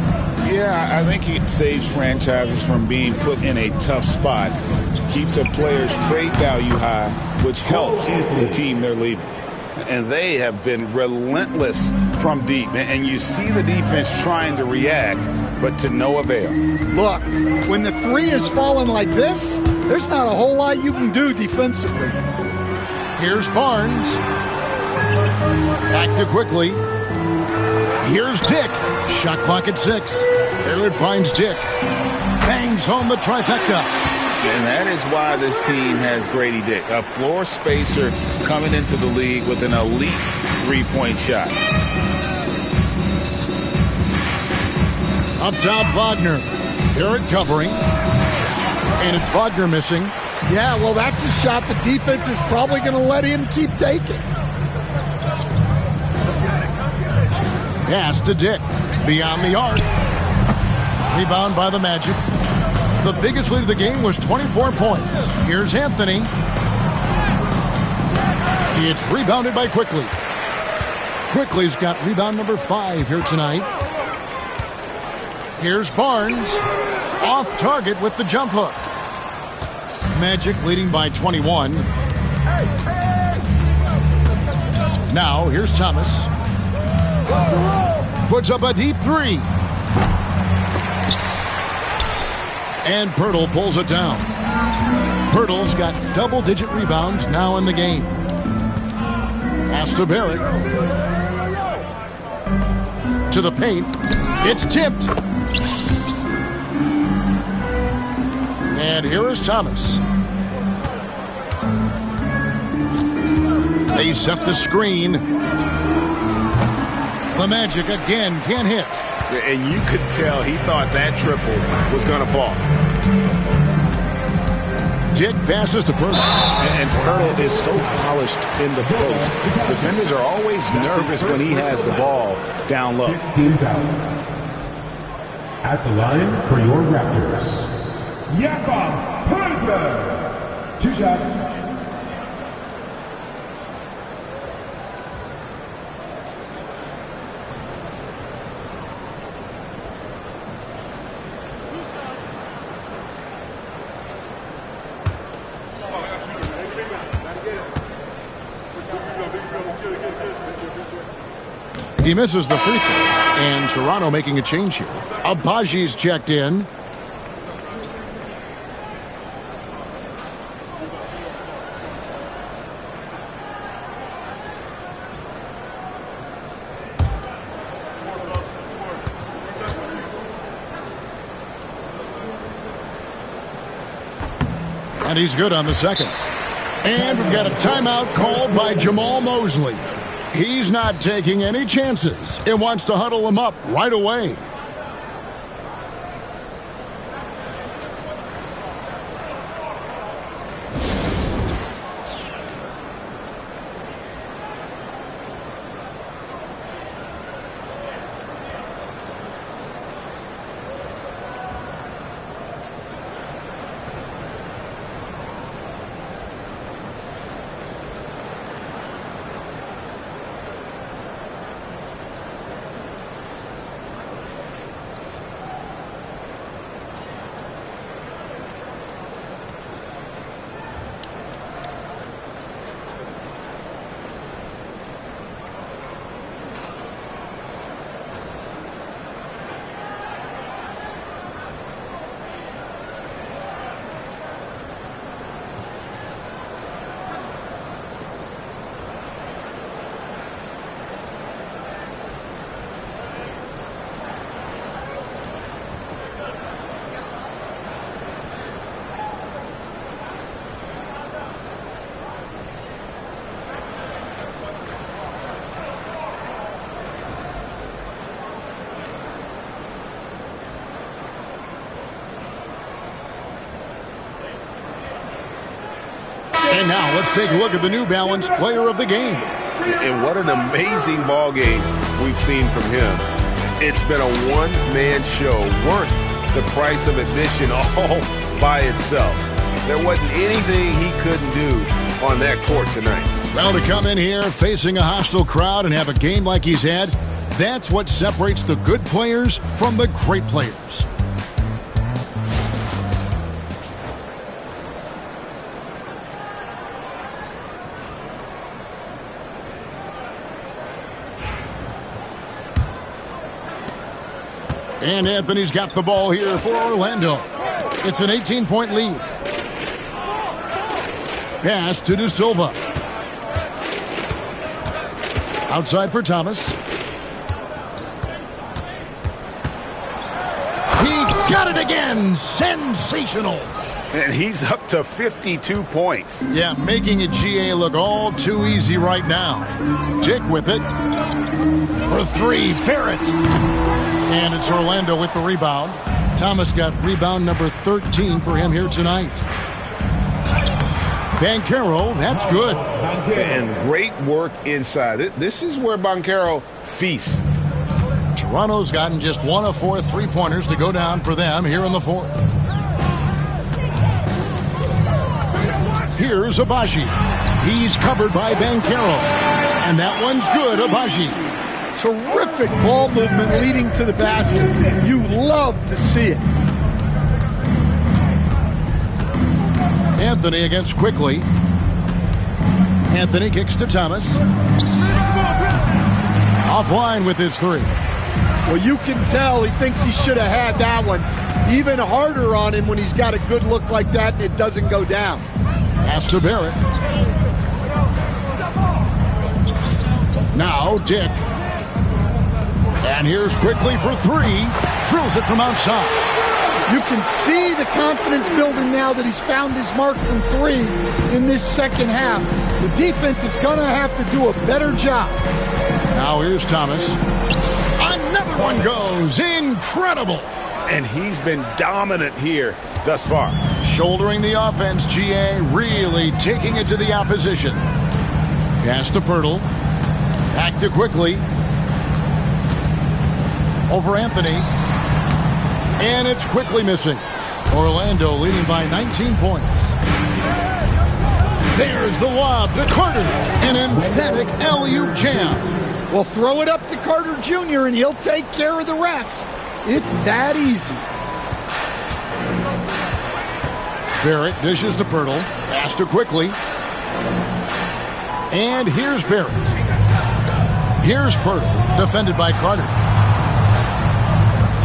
Yeah, I think it saves franchises from being put in a tough spot. Keeps a player's trade value high, which helps the team they're leaving. And they have been relentless from deep. And you see the defense trying to react, but to no avail.
Look, when the 3 is falling like this, there's not a whole lot you can do defensively.
Here's Barnes. Back to quickly. Here's Dick. Shot clock at 6. Barrett finds Dick. Bangs home the trifecta.
And that is why this team has Grady Dick, a floor spacer coming into the league with an elite 3-point shot.
Up top, Wagner. Barrett covering. And it's Wagner missing.
Yeah, well, that's a shot the defense is probably going to let him keep taking.
Pass to Dick. Beyond the arc. Rebound by the Magic. The biggest lead of the game was 24 points. Here's Anthony. It's rebounded by Quickly. Quickly's got rebound number 5 here tonight. Here's Barnes. Off target with the jump hook. Magic leading by 21. Now here's Thomas. Puts up a deep 3. And Pirtle pulls it down. Pirtle's got double-digit rebounds now in the game. Pass to Barrett. To the paint. It's tipped. And here is Thomas. They set the screen. The Magic again can't hit.
And you could tell he thought that triple was going to fall.
Dick passes to Pirtle.
And Pirtle is so polished in the post. Defenders are always nervous when he has the ball down low.
15 foul. At the line for your Raptors, Jakob Poeltl. 2 shots.
He misses the free throw, and Toronto making a change here. Abaji's checked in. And he's good on the second. And we've got a timeout called by Jamal Mosley. He's not taking any chances and wants to huddle him up right away. And now let's take a look at the New Balance Player of the Game.
And what an amazing ball game we've seen from him. It's been a one-man show worth the price of admission all by itself. There wasn't anything he couldn't do on that court tonight.
Well, to come in here facing a hostile crowd and have a game like he's had, that's what separates the good players from the great players. And Anthony's got the ball here for Orlando. It's an 18-point lead. Pass to De Silva. Outside for Thomas. He got it again. Sensational.
And he's up to 52 points.
Yeah, making a GA look all too easy right now. Dick with it. For three, Barrett. And it's Orlando with the rebound. Thomas got rebound number 13 for him here tonight. Banchero, that's good.
And great work inside. This is where Banchero feasts.
Toronto's gotten just 1 of 4 3-pointers to go down for them here in the fourth. Here's Abaji. He's covered by Banchero. And that one's good, Abaji.
Terrific ball movement leading to the basket. You love to see it.
Anthony against Quickly. Anthony kicks to Thomas. Offline with his three.
Well, you can tell he thinks he should have had that one. Even harder on him when he's got a good look like that and it doesn't go down.
Pass to Barrett. Now Dick. And here's Quickly for three. Drills it from outside.
You can see the confidence building now that he's found his mark from three in this second half. The defense is going to have to do a better job.
Now here's Thomas. Another one goes. Incredible.
And he's been dominant here thus far.
Shouldering the offense, GA really taking it to the opposition. Pass to Pirtle. Back to Quickly. Over Anthony. And it's Quickly missing. Orlando leading by 19 points. There's the lob to Carter. An emphatic alley-oop jam.
Well, throw it up to Carter Jr. and he'll take care of the rest. It's that easy.
Barrett dishes to Pirtle. Pass to Quickly. And here's Barrett. Here's Pirtle, defended by Carter.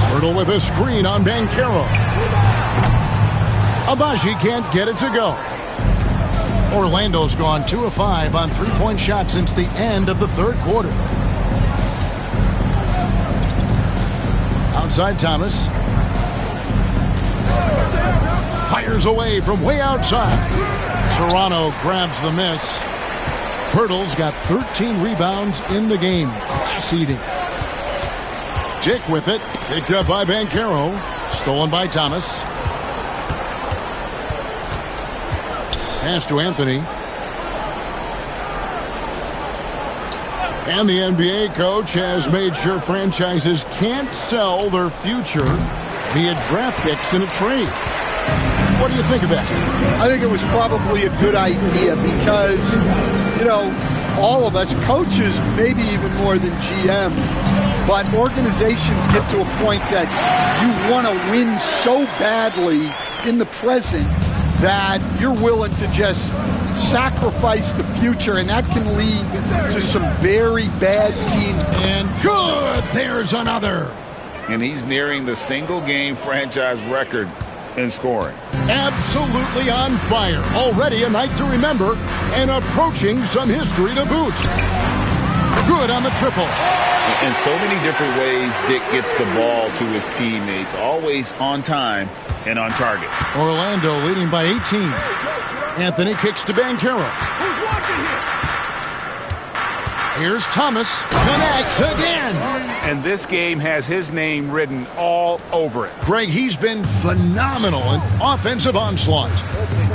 Pirtle with a screen on Banchero. Abaji can't get it to go. Orlando's gone 2 of 5 on three-point shots since the end of the third quarter. Outside Thomas. Fires away from way outside. Toronto grabs the miss. Pirtle's got 13 rebounds in the game. Class eating. Dick with it. Picked up by Banchero. Stolen by Thomas. Pass to Anthony. And the NBA coach has made sure franchises can't sell their future via draft picks in a trade. What do you think of that?
I think it was probably a good idea because, you know, all of us, coaches, maybe even more than GMs, but organizations get to a point that you want to win so badly in the present that you're willing to just sacrifice the future, and that can lead to some very bad teams.
And good, there's another.
And he's nearing the single-game franchise record in scoring.
Absolutely on fire. Already a night to remember and approaching some history to boot. Good on the triple.
In so many different ways, Dick gets the ball to his teammates, always on time and on target.
Orlando leading by 18. Anthony kicks to Banchero. Here's Thomas. Connects again.
And this game has his name written all over it.
Greg, he's been phenomenal in offensive onslaught.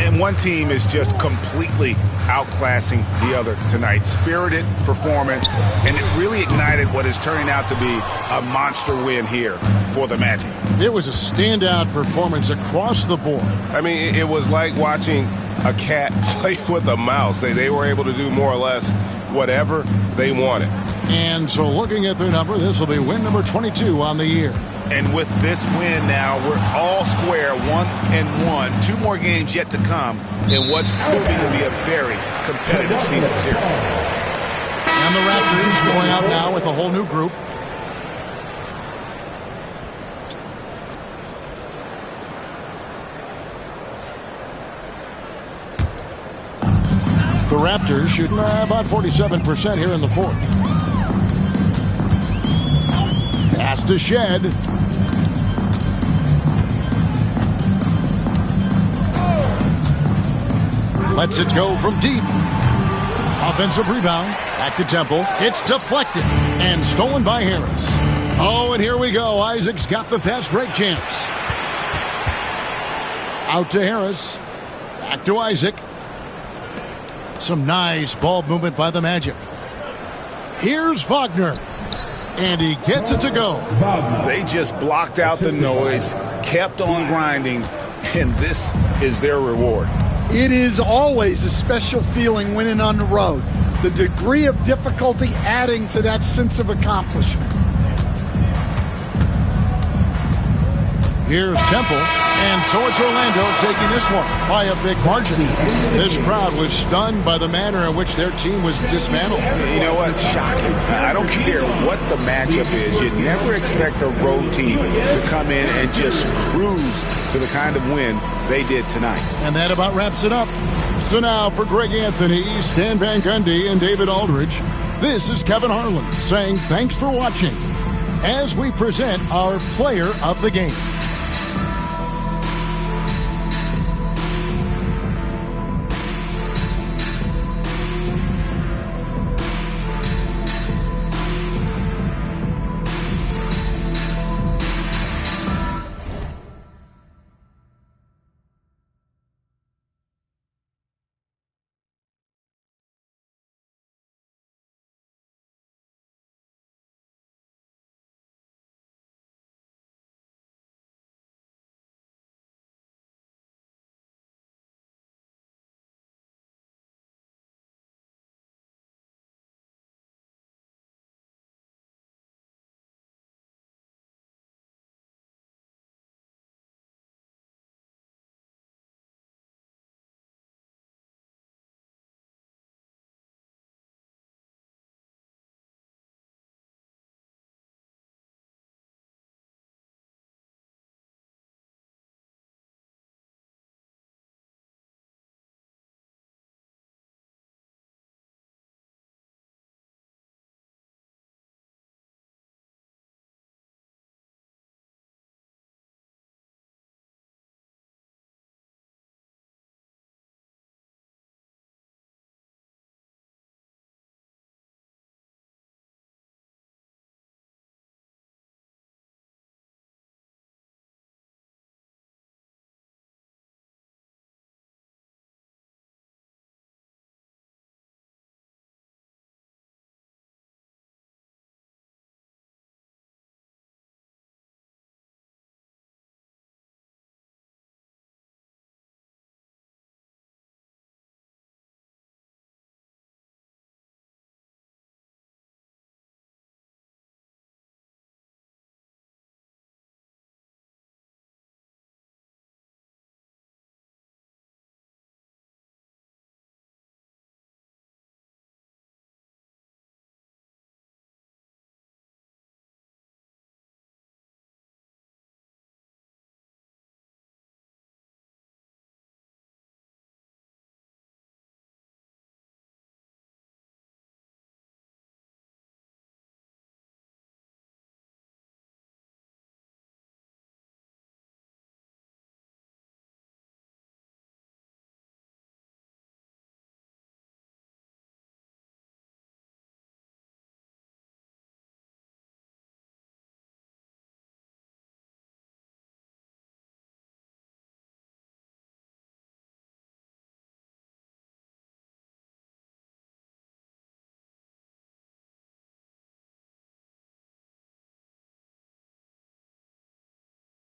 And one team is just completely outclassing the other tonight. Spirited performance, and it really ignited what is turning out to be a monster win here for the Magic.
It was a standout performance across the board.
I mean, it was like watching a cat play with a mouse. They were able to do more or less whatever they wanted.
And so looking at their number, this will be win number 22 on the year.
And with this win now, we're all square, 1-1. 2 more games yet to come in what's proving to be a very competitive season series.
And the Raptors going out now with a whole new group. The Raptors shooting about 47% here in the fourth. Pass to Shed. Lets it go from deep. Offensive rebound. Back to Temple. It's deflected and stolen by Harris. Oh, and here we go. Isaac's got the fast break chance. Out to Harris. Back to Isaac. Some nice ball movement by the Magic. Here's Wagner. And he gets it to go.
They just blocked out the noise, kept on grinding, and this is their reward.
It is always a special feeling winning on the road. The degree of difficulty adding to that sense of accomplishment.
Here's Temple, and so it's Orlando taking this one by a big margin. This crowd was stunned by the manner in which their team was dismantled.
You know what? Shocking. I don't care what the matchup is. You never expect a road team to come in and just cruise to the kind of win they did tonight.
And that about wraps it up. So now for Greg Anthony, Stan Van Gundy, and David Aldridge, this is Kevin Harlan saying thanks for watching as we present our player of the game.